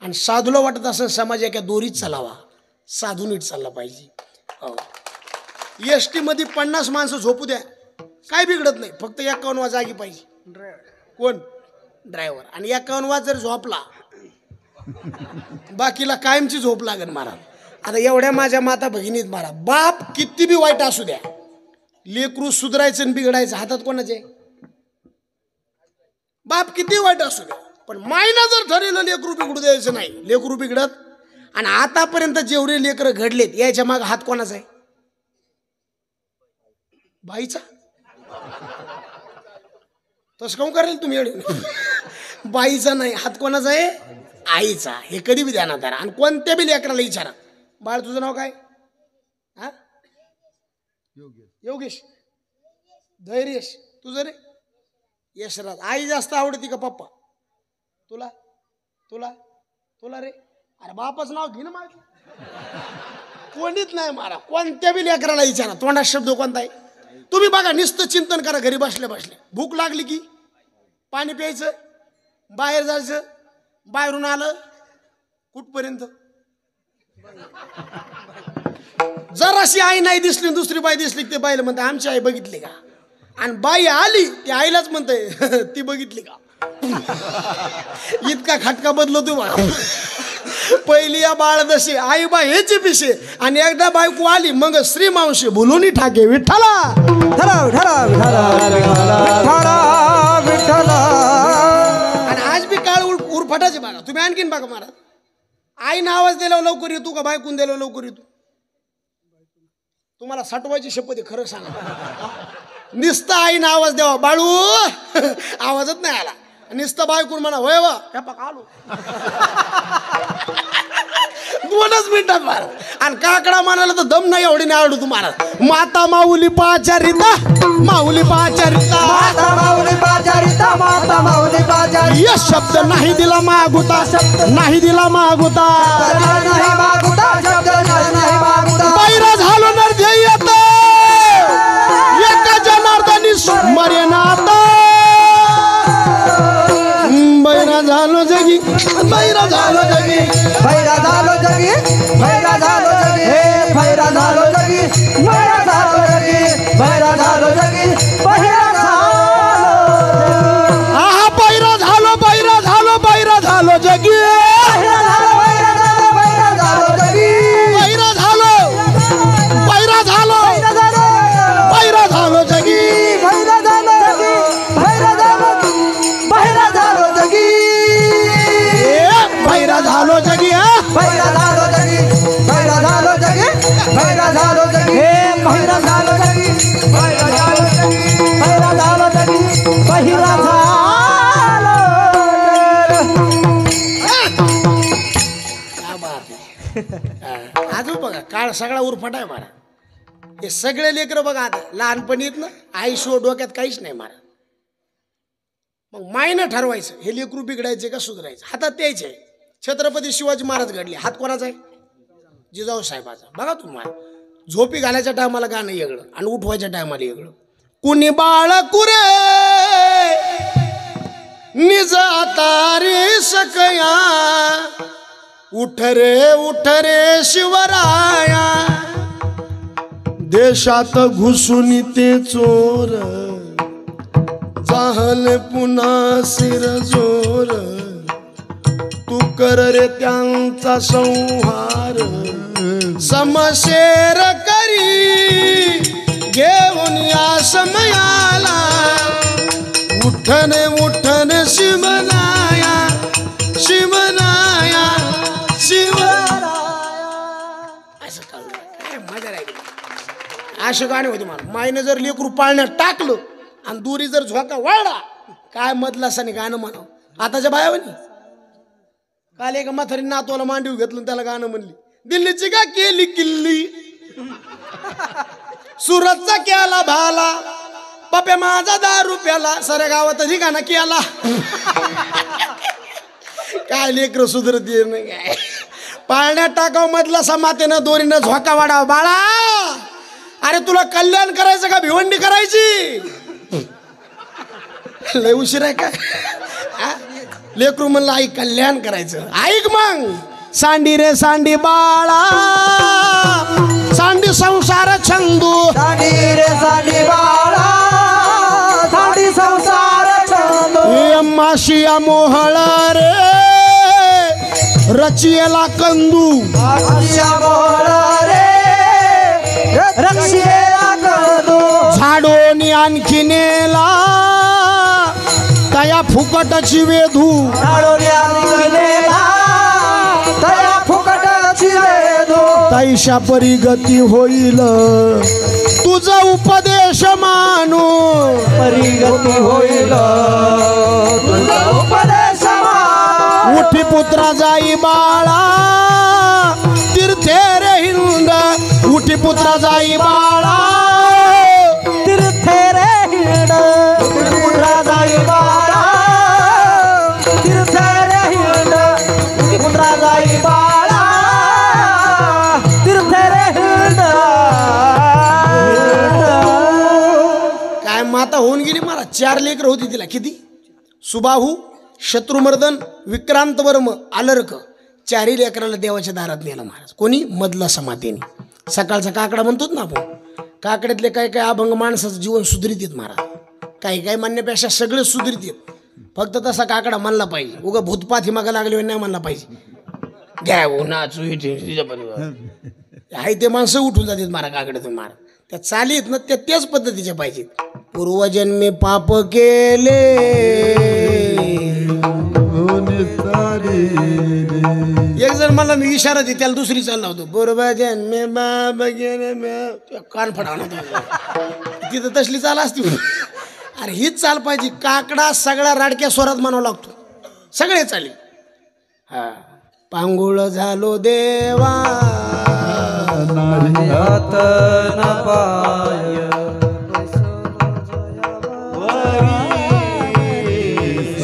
आणि साधूला वाटत असेल समाज एका दोरीत चालावा, साधू नीट चालला पाहिजे. हो, एस टी मध्ये 50 माणसं झोपू द्या, काय बिघडत नाही. फक्त 51 जागी पाहिजे. कोण? ड्रायव्हर. आणि 51 जर झोपला बाकीला कायमची झोप लागेल महाराज. आता एवढ्या माझ्या माता भगिनीत महाराज, बाप किती बी वाईट असू द्या, लेकरू सुधारायचं आणि बिघडायचं हातात कोणाचे? बाप किती वाईट असू द्या, पण मायना जर ठरवलं लेकरू बिघडू द्यायचं नाही, लेकरू बिघडत. आणि आतापर्यंत जेवढे लेकरं घडलेत याच्या माग हात कोणाचा आहे? बाईचा. तसं काऊन करेल तुम्ही एवढे? बाईचा नाही, हात कोणाचा आहे? आईचा. हे कधी बी ध्यानात धरा. आणि कोणत्या बी लेकराला विचारा, बाळ तुझं नाव काय? हा, योगेश. धैर्यश. तुझं रे? यशराज. आई जास्त आवडती का पप्पा? तुला तुला तुला रे? अरे बापाचं नाव घे ना माझं. कोणीच नाही मारा. कोणत्या बी लेकराला विचारा, तोंडात शब्द कोणता आहे? तुम्ही बघा, नुसतं चिंतन करा घरी बसल्या बसल्या. भूक लागली की पाणी प्यायचं, बाहेर जायचं, बाहेरून आलं कुठपर्यंत. जराशी आई नाही दिसली, दुसरी बाई दिसली, ते बाईला म्हणते आमची आई बघितली का? आणि बाई आली ती आईलाच म्हणते ती बघितली का? इतका खटका बदलतो बा. पहिली या बाळ दशी आई बा हेची पिशे, आणि एकदा बायको आली मग श्री मावशी बोलून ठाके विठ्ठला. आणि आज बी काळ उरफाटाचे बघा तुम्ही. आणखीन बघा महाराज, आईनं आवाज दिल्यावर लवकर येतो का बायकून दिल्यावर लवकर येतो? तुम्हाला सटवायची शपथ आहे, खरं सांगा. नुसतं आईनं आवाज द्यावा, बाळू आवाजच नाही आला. नुसतं बायकून म्हणा होय वा आलो. 2च मिनिटात महाराज. आणि काकडा म्हणाला तर दम नाही एवढी नाही आवडू तुम्हाला. माता माऊली पाचारिता, माऊली पाचारिता, माता माऊली पाचारिता, माता माऊली पाचारिता. या शब्द नाही दिला मागुता नाही दिला मागुता नाही मागुता शब्द नाही मागुता बैरा झालो नरध्येयत एका जनार्दनी मरेनात बैरा झालो जगी बैरा झालो जगी भैरा झालो जगी भैरा झालो जगी हे भैरा झालो जगी भैरा झालो जगी भैरा झालो जगी भैरा झालो आहा बैरा झालो बैरा झालो बैरा झालो जगी भैरा झालो जगी बैरा झालो बैरा झालो बैरा झालो जगी भैरा झालो जगी भैरा झालो भैरा झालो जगी बैरा झालो जगी भैरा झालो जगी भैरा झालो जगी भैरा झालो जगी हे भैरा झालो जगी भैरा झालो जगी भैरा झालो जगी भैरा झालो अजून बघा काळ सगळा उरफाट आहे मारा हे सगळे लेकरं बघा आता लहानपणी आहेत ना आई शो डोक्यात काहीच नाही मारा मग मायनं ठरवायचं हे लेकरू बिघडायचे का सुधारायचं हातात द्यायचे आहे छत्रपती शिवाजी महाराज घडले हात कोणाचा आहे जिजाऊ साहेबाचा बघा तुम्हाला झोपी घालायच्या टायमाला गाणं वेगळं आणि उठवायच्या टायमाला वेगळं कुणी बाळ कुरे निज तारी सकया उठ रे शिवराया देशात घुसून ते चोर चाहल पुन्हा सिर जोर तू कर रे त्यांचा संहार समशेर करी घेऊन या समयाला उठन शिवनाया शिवनाया शिवराया असं काय मजा राहिली असे गाणे होते मला मायनं जर लेकरू पाळण्यात टाकलं आणि दुरी जर झोका वाळला काय मधलासाने गाणं म्हणावं आताच्या बायावनी काल एका म्हातारी नातवाला मांडीव घेतलं त्याला गाणं म्हणली दिल्लीची का केली किल्ली सुरतचा केला भाला पप्या माझा 10 रुपयाला साऱ्या गावात ठिकाणा केला काय लेकर सुधरत नाही काय पाळण्यात टाकाव मधला समातेनं दोरीनं झोका वाढाव बाळा अरे तुला कल्याण करायचं का भिवंडी करायची लय उशीर आहे काय लेकरू म्हणलं आई कल्याण करायचं ऐक मग सांडी रे सांडी बाळा सांडी संसार छंदू सांडी रे सांडी बाळा सांडी संसार छंदू माशिया मोहळ रे रचियला कंदू आशिया मोहळ रे रक्षियेला कंदू झाडोनी आणखी नेला तया फुकटची वेधू झाडोनी नेला तया फुकटची वेधू तैशा परिगती होईल तुझा उपदेश मानू परिगती होईल तुझा उपदेश मानू उठी पुत्रा जाई बाळा तीर्थे रे हिंद उठी पुत्रा जाई बाळा तीर्थे रे हिंड पुत्रा जाई बाळा तीर्थे रे हिंड पुत्रा जाई बाळा तीर्थे रे हिंड काय माता होऊन गेली मला 4 लेकर होती तिला किती सुबाहू शत्रुमर्दन विक्रांत वर्म आलर्क 4 लेकराला देवाच्या दारात नेलं महाराज कोणी मधला समाधीने सकाळचा काकडा म्हणतोच ना आपण काकड्यातले काय काय अभंग माणसाचं जीवन सुधरीत येत महाराज काही म्हणण्यापेक्षा सगळे सुधरीत येत फक्त तसा काकडा म्हणला पाहिजे उगा भूतपात ही मागा लागले नाही म्हणला पाहिजे घ्या हो नाचू आहे ते माणसं उठून जातात मारा काकड्यातून मारा त्या चालीत ना त्या त्याच पद्धतीच्या पाहिजेत पूर्वजन्मी पाप केले एक जण मला मी इशारा दे त्याला दुसरी चालला होतो पूर्वजन्मी बाप गेले कान फडावणार तिथं तसली चाल असती अरे हीच चाल पाहिजे काकडा सगळ्या राडक्या स्वरात म्हणावं लागतो सगळे चाली हा पांगुळ झालो देवा हात न पाय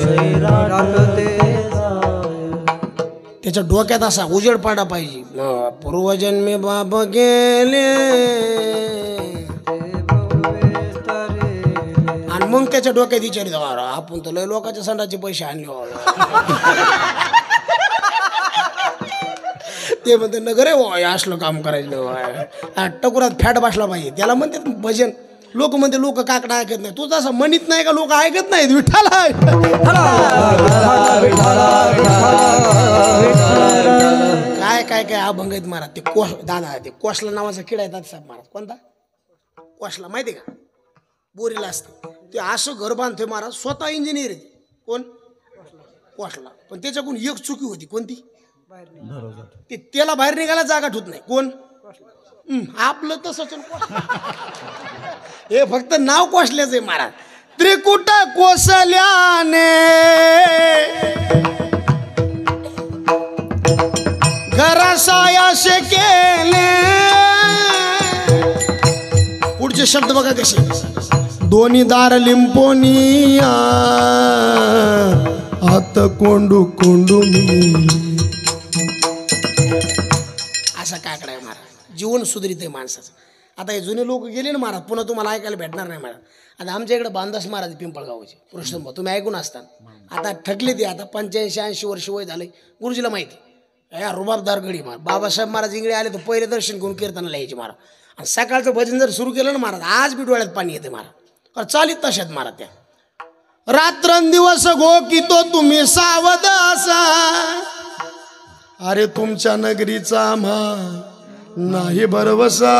सैराट त्याच्या डोक्यात असा उजेड पाडा पाहिजे पूर्वजन्मी बाप गेले आणि मग त्याच्या डोक्यात विचारित आपण तर लय लोकांच्या संडाचे पैसे आणले ते म्हणते नगर आहे असलं काम करायचं टकुरात फॅट बसला पाहिजे त्याला म्हणते भजन लोक म्हणते लोक काकडा ऐकत नाही तू तसं म्हणत नाही का लोक ऐकत नाहीत विठ्ठला काय काय काय अभंग आहेत महाराज ते दादा ते कोसला नावाचा किडा येतात साहेब महाराज कोणता कोसला माहिती का बोरीला असते ते असं घर बांधते महाराज स्वतः इंजिनियर आहे कोण कोसला पण त्याच्याकडून एक चुकी होती कोणती ते त्याला बाहेर निघायला जागा ठेवत नाही कोण आपलं तसंच हे फक्त नाव कोसल्याच आहे महाराज त्रिकुट कोसल्याने घरासायाशे केले पुढचे शब्द बघा कसे दोन्ही दार लिंपोनिया आत कोंडू कोंडू असा काकडा आहे महाराज जीवन सुधारित आहे माणसाचं आता हे जुने लोक गेले ना महाराज पुन्हा तुम्हाला ऐकायला भेटणार नाही महाराज आता आमच्या इकडे बांधास महाराज पिंपळगावचे कृष्ण तुम्ही ऐकून असताना आता थकले ते आता 85-80 वर्ष वय झाले गुरुजीला माहिती या रुबाबदार गडी महाराज बाबासाहेब महाराज इंगळे आले तर पहिले दर्शन घेऊन कीर्तनाला यायचे महाराज आणि सकाळचं भजन जर सुरू केलं ना महाराज आज बी डोळ्यात पाणी येते महाराज चालीत तशात महाराज त्या रात्रंदिवस घोकितो तुम्ही सावध असा अरे तुमच्या नगरीचा आम्हा नाही भरवसा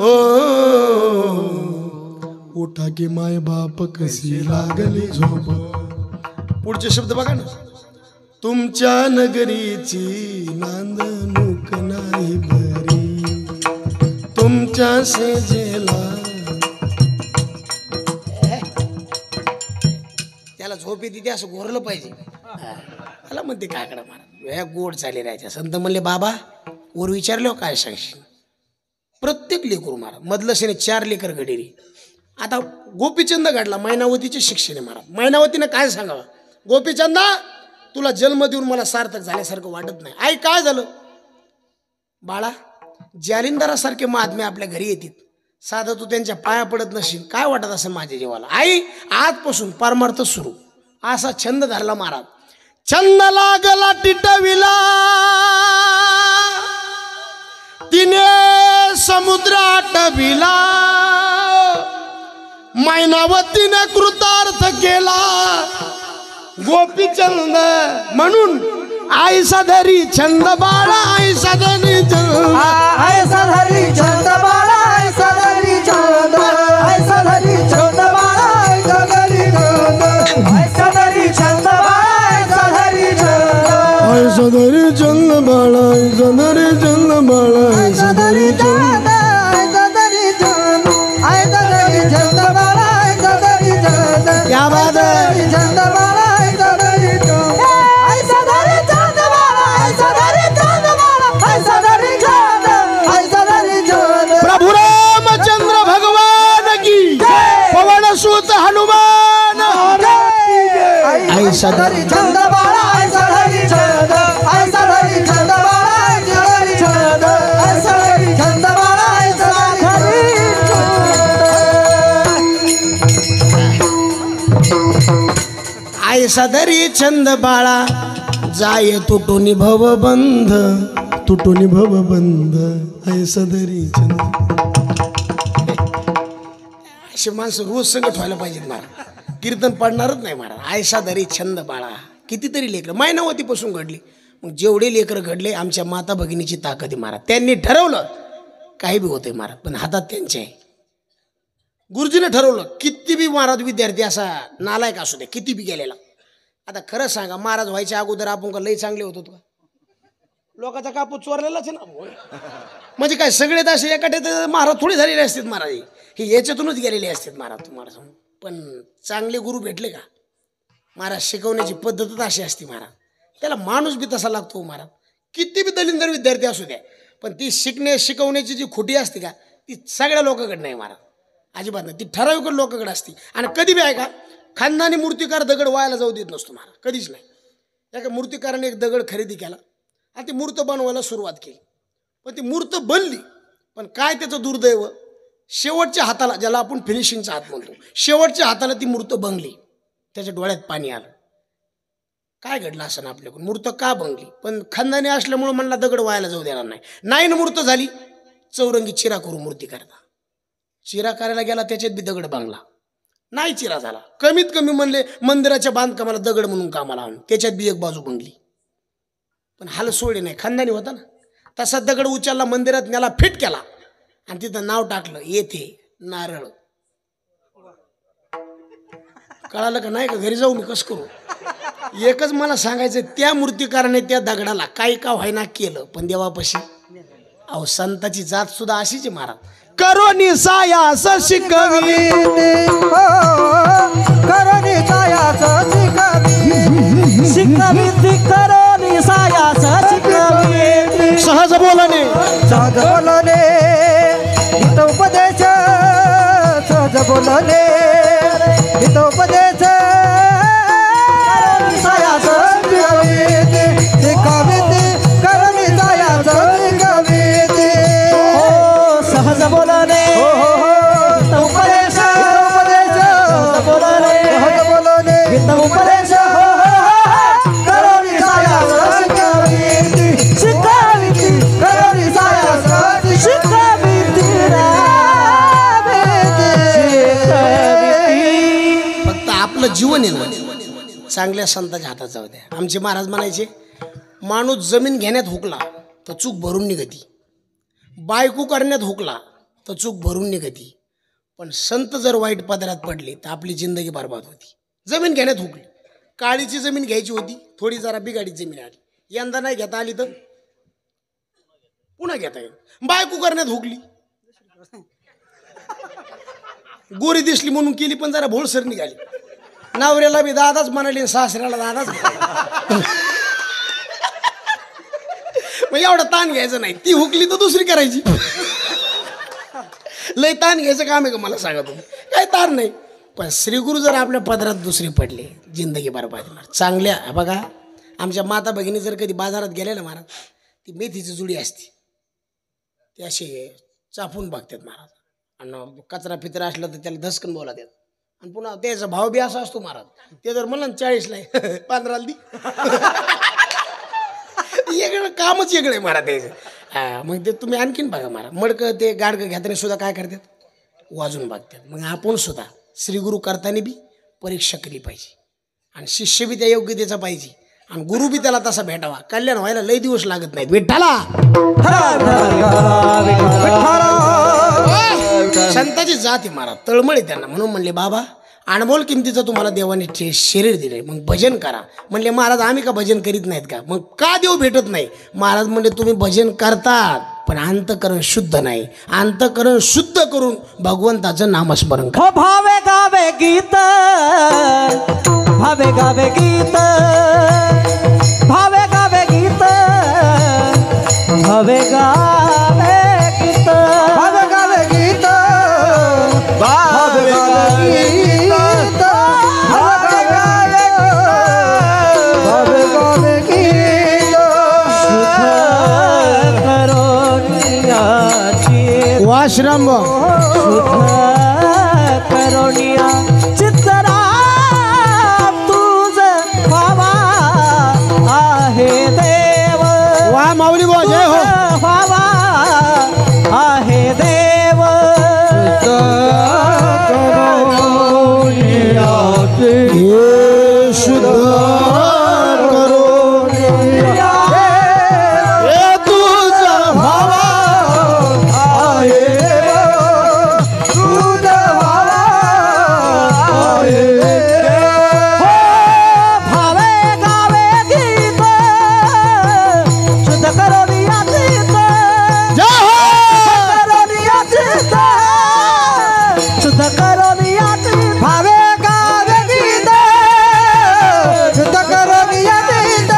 ओ उठा की माय बाप कशी लागली झोप पुढचे शब्द बघा ना तुमच्या नगरीची नांदणूक नाही बरी तुमच्या सेजेला त्याला झोप येते ते असं घोरलं पाहिजे त्याला म्हणते काकडा महाराज गोड चाले राहायच्या संत म्हणले बाबा वर विचारले काय सांगशील प्रत्येक लेकरू महाराज मधलसेने 4 लेकर घडेली आता गोपीचंद घडला मैनावतीचे शिक्षण आहे महाराज मैनावतीनं काय सांगावं गोपीचंदा तुला जन्म देऊन मला सार्थक झाल्यासारखं वाटत नाही आई काय झालं बाळा जालिंदरासारखे महात्मे आपल्या घरी येतील साधं तू त्यांच्या पाया पडत नशील काय वाटत असेल माझ्या जीवाला आई आजपासून परमार्थ सुरू असा छंद धरला महाराज छंद लागला टिटविला तिने समुद्रात भिला मैनावतीने कृतार्थ केला गोपीचंद म्हणून आई साधरी छंद बाळा आई साधरी छंद आई साधरी छंद बाळा आई साधरी छंद आई साधरी छंद बाळा आई साधरी छंद आई साधरी छंद बाळा आई साधरी छंद आय सदरी चंद बाळा आय सदरी चंद बाळा आय सदरी चंद आई साधरी छंद आई साधरी छंद बाळा आई साधरी छंद क्या बात है छंद बाळा आई साधरी छंद आई साधरी छंद बाळा आई साधरी छंद बाळा आई साधरी छंद आई साधरी छंद प्रभु रामचंद्र भगवान की पवन सुत हनुमान आई साधरी छंद बाळा आई साधरी छंद आई साधरी छंद बाळा आई साधरी छंद आई साधरी छंद बाळा आई साधरी आई साधरी छंद बाळा जाय तुटून भवबंध तुटून भवबंध आय सदरी चंद असे माणसं रोज संगत व्हायला पाहिजेत महाराज कीर्तन पडणारच नाही महाराज आयसा दरी छंद बाळा कितीतरी लेकरं मैनावतीपासून घडली मग जेवढे लेकरं घडले आमच्या माता भगिनीची ताकद आहे महाराज त्यांनी ठरवलं काही बी होते महाराज पण हातात त्यांचे आहे गुरुजीने ठरवलं किती बी महाराज विद्यार्थी असा नालायक असू दे किती बी गेलेला आता खरं सांगा महाराज व्हायच्या अगोदर आपण का लई चांगले होतो का लोकांचा कापूस चोरलेलाच आहे ना म्हणजे काय सगळे असे एकाठे महाराज थोडी झालेले असतात महाराज हे याच्यातूनच गेलेले असतात महाराज तुम्हाला सांगू पण चांगले गुरु भेटले का महाराज शिकवण्याची पद्धतच अशी असते महाराज त्याला माणूस बी तसा लागतो महाराज किती बी दलिंदर विद्यार्थी असू द्या पण ती शिकवण्याची जी खोटी असते का ती सगळ्या लोकांकडे नाही महाराज अजिबात नाही ती ठराविक लोकांकडे असते आणि कधी बी आहे का खानदानी मूर्तिकार दगड व्हायला जाऊ देत नसतो महाराज कधीच नाही एका मूर्तिकाराने एक दगड खरेदी केला आणि ती मूर्त बनवायला सुरुवात केली. पण ती मूर्त बनली, पण काय त्याचं दुर्दैव, शेवटच्या हाताला, ज्याला आपण फिनिशिंगचा हात म्हणतो, शेवटच्या हाताला ती मूर्त बंगली. त्याच्या डोळ्यात पाणी आलं. काय घडलं असं ना आपल्याकडून, मूर्त का बंगली? पण खानदानी असल्यामुळं म्हणला दगड व्हायला जाऊ देणार नाही. नाही ना मूर्त झाली, चौरंगी चिरा करू मूर्ती करता. चिरा करायला गेला, त्याच्यात बी दगड बांगला, नाही चिरा झाला. कमीत कमी म्हणले मंदिराच्या बांधकामाला दगड म्हणून कामाला आणून, त्याच्यात बी एक बाजू बंगली. पण हाल सोडे नाही, खानदानी होता ना. तसा दगड उचलला, मंदिरात नेला, फिट केला आणि तिथं नाव टाकलं, येथे नारळ. कळालं का नाही का? घरी जाऊ मी कसं करू? एकच मला सांगायचं, त्या मूर्तिकाराने त्या दगडाला काही का व्हायना केलं, पण देवापाशी अहो संताची जात सुद्धा अशीच आहे महाराज. करोनी सायास शिकवी करोनी सायास शिकवी ती करोनी सायास शिकवी. सहज बोलणे सहज बोलणे हितोपदेश, सहज बोलणे हितोपदेश, करोनी सायास शिकवी करोनी सायास शिकवी. सहज बोलणे उपदेश उपदेश बोलणे सहज बोलणे उपदेश करोनी सायास शिकवी शिकावी करोनी सायास शिकावी फक्त आपलं जीवन आहे ना चांगल्या संतांच्या हातात जाऊ द्या. आमचे महाराज म्हणायचे, माणूस जमीन घेण्यात हुकला तर चूक भरून निघती, बायको करण्यात हुकला तर चूक भरून निघती, पण संत जर वाईट पदरात पडले तर आपली जिंदगी बरबाद होती. जमीन घेण्यात हुकली, काळीची जमीन घ्यायची होती, थोडी जरा बिगाडीत जमीन आली, यंदा नाही घेता आली तर पुन्हा घेता येईल. बायको करण्यात हुकली, गोरी दिसली म्हणून केली, पण जरा भोळसर निघाली. नवऱ्याला बी दादाच म्हणाली, सासऱ्याला दादाच म्हणाली. मग एवढा ताण घ्यायचं नाही, ती हुकली तर दुसरी करायची. लय ताण घ्यायचं काम आहे का मला सांगा तुम्ही? काय ताण नाही. पण श्रीगुरु जर आपल्या पदरात दुसरी पडले, जिंदगी बरबाद होणार. चांगल्या बघा, आमच्या माता भगिनी जर कधी बाजारात गेल्या ना महाराज, ती मेथीची जुडी असते, ते असे चापून बघतात महाराज, आणि कचरा फिचरा असला तर त्याला धसकन बोला देतात. आणि पुन्हा त्याचा भाव बी असा असतो महाराज, ते जर म्हणलं 40ला 15ला दी. वेगळं कामच वेगळं आहे महाराज त्याचं. हां, मग ते तुम्ही आणखीन बघा महाराज, मडकं ते गाडकं घेताना सुद्धा काय करतात, वाजून बघतात. मग आपण सुद्धा श्रीगुरु करताना बी परीक्षा केली पाहिजे, आणि शिष्य बी त्या योग्यतेचा पाहिजे, आणि गुरु बी त्याला तसा भेटावा. कल्याण व्हायला लय दिवस लागत नाहीत. विठ्ठला संताची जात आहे महाराज, तळमळ आहे त्यांना. म्हणून म्हणले, बाबा अनमोल किमतीचं तुम्हाला देवाने शरीर दिलंय, मग भजन करा. म्हणले, महाराज आम्ही का भजन करीत नाहीत का? मग का देव भेटत नाही? महाराज म्हणले, तुम्ही भजन करतात पण अंतकरण शुद्ध नाही. अंतकरण शुद्ध करून भगवंताचं नामस्मरण करा. भावे गावे गीत, भावे गावे गीत, भावे गावे गीत, भावे गावे गीत, भावे गावे गीत, भावे गावे गीत, भावे गावे, भावे गावे गीत, शुद्ध करोनियाची वाश्रम शुद्ध करोनिया चित्तरा तुझ व्हावा आहे देव. वा माऊली बो, जय हो. व्हावा आहे देव. हे शुद्ध करो हे तुझा भावा आहे तुझ भावा आहे. भावे गावे गीत, शुद्ध करोनिया चित्त, जय हो. करोनिया चित्त, शुद्ध करोनिया चित्त. भावे गावे गीत, शुद्ध करोनिया गीत,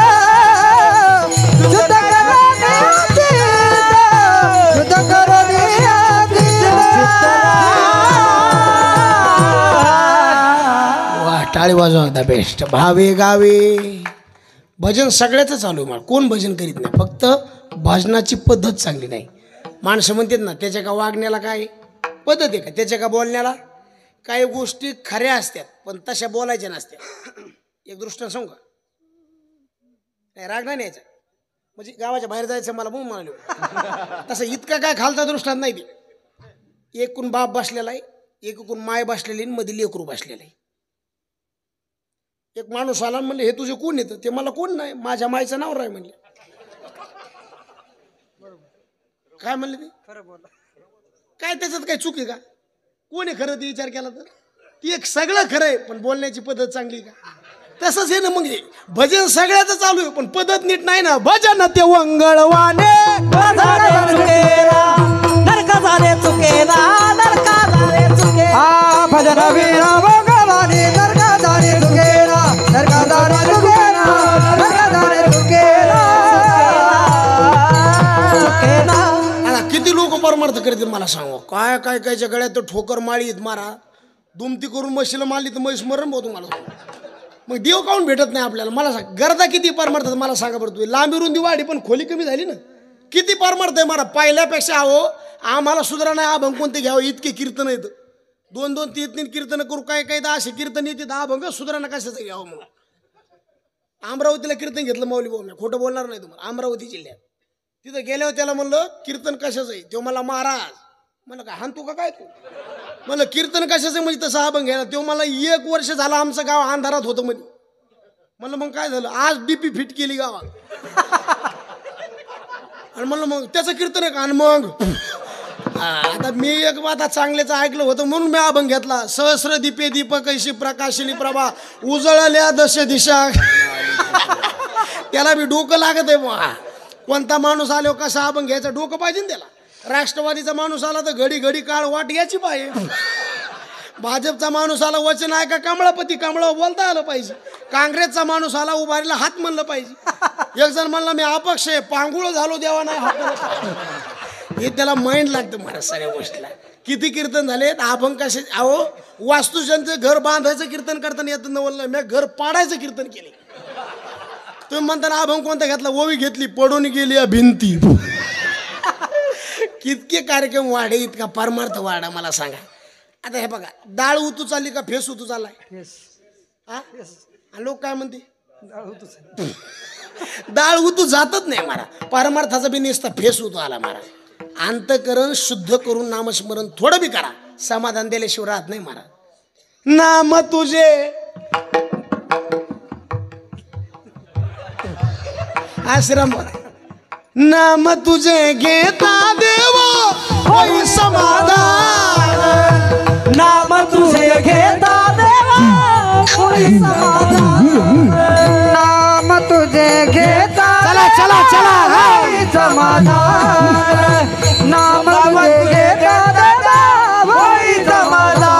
शुद्ध करोनिया गीत, शुद्ध करोनिया गीत. वा, टाळी वाजवा द बेस्ट. भावे गावे भजन सगळ्याचं चालू आहे मला, कोण भजन करीत नाही, फक्त भजनाची पद्धत चांगली नाही. माणसं म्हणतात ना त्याच्या का वागण्याला काय पद्धत आहे का, त्याच्या का बोलण्याला काही गोष्टी खऱ्या असतात पण तशा बोलायच्या नसत्या. एक दृष्टांत सांगू का, नाही राग नाही यायचा, म्हणजे गावाच्या बाहेर जायचं मला म्हणून म्हणाले तसं इतका काय खालचा दृष्टांत नाही. ते एकूण बाप बसलेला आहे, एकूण माय बसलेली, मध्ये लेकरू बसलेलं आहे. एक माणूस आला म्हणले हे तुझे कोण येतं, ते मला कोण नाही, माझ्या मायचं नाव राय म्हणले. काय म्हणले ते खरं बोला, काय त्याच्यात काय चूक आहे का, कोण आहे खरं ते विचार केला तर ती एक सगळं खरं आहे पण बोलण्याची पद्धत चांगली का, तसंच आहे ना. मग भजन सगळ्याच चालू आहे पण पद्धत नीट नाही ना. भजन ते वंगळवाने भजन वीरा वंगळवाने नरका झाले चुकेला, नरका झाले चुकेला, नरका झाले चुकेला. किती लोक परमार्थ करतील मला सांगू, काय काय कायच्या गळ्यात तर ठोकर माळीत मारा, दुमती करून म्हशीला मारली तर म्हैस मरण भाऊ तुम्हाला. मग देव काऊन भेटत नाही आपल्याला, मला सांग. गरजा किती परमार्थ मला सांगा बरं. तुम्ही लांबी रुंदी वाढी पण खोली कमी झाली ना, किती परमार्थ आहे मला. पहिल्यापेक्षा अहो आम्हाला सुधारा नाही, अभंग कोणते घ्यावं, इतके कीर्तन येतं, 2-2, 3-3 कीर्तन करू, काय काय असे कीर्तन येते, अभंग सुधारणा कशाचं घ्यावं म्हणून. अमरावतीला कीर्तन घेतलं माऊली भाऊ, खोटं बोलणार नाही तुम्हाला, अमरावती जिल्ह्यात. तिथं गेल्यावर त्याला म्हणलं कीर्तन कशाचं आहे, तो मला महाराज म्हणलं काय हान तू का काय तू, म्हणलं कीर्तन कशाचं आहे म्हणजे तसं अभंग घ्यायला. तो मला 1 वर्ष झालं आमचं गाव अंधारात होतं म्हणे. म्हणलं मग काय झालं, आज डीपी फिट केली गावात. आणि म्हणलं मग त्याचं कीर्तन आहे का, आणि मग आता मी एक आता चांगल्याचं ऐकलं होतं म्हणून मी अभंग घेतला. सहस्र दीपे दीपक ऐशी प्रकाशिनी प्रभा उजळल्या दश दिशा. त्याला बी डोकं लागत आहे. कोणता माणूस आलो कसा अभंग घ्यायचा डोकं पाहिजे ना त्याला. राष्ट्रवादीचा माणूस आला तर घडी घडी काळ वाट याची पाहिजे. भाजपचा माणूस आला वचन आहे का कमळापती, कमळा बोलता आलं पाहिजे. काँग्रेसचा माणूस आला उभारीला हात म्हणलं पाहिजे. एक जण म्हणला मी अपक्ष आहे, पांगुळ झालो देवा नाही हात. हे त्याला माइंड लागतं मला सगळ्या गोष्टीला. किती कीर्तन झाले अभंग कसे. अहो वास्तुशांचं घर बांधायचं कीर्तन करताना येतं नवल, मी घर पाडायचं कीर्तन केले. तुम्ही म्हणताना अभंग कोणता घेतला, ओवी घेतली, पडून गेली या भिंती. कितके कार्यक्रम वाढे, इतका परमार्थ वाढा मला सांगा. आता हे बघा, डाळ उतू चालली का फेस उतू चाललाय, हा लोक काय म्हणते डाळ उतू जातच नाही मारा. परमार्थाचा बी नेसता फेस उतू आला मारा. अंतकरण शुद्ध करून नामस्मरण थोडं बी करा, समाधान दिल्याशिवाय राहत नाही मारा. नाम तुझे आश्रम, नाम तुझे घेता देवा होई समाधान. नाम तुझे घेता देवा होई समाधान. नाम तुझे घेता चला चला चला होई समाधान. नाम तुझे घेता देवा होई समाधान.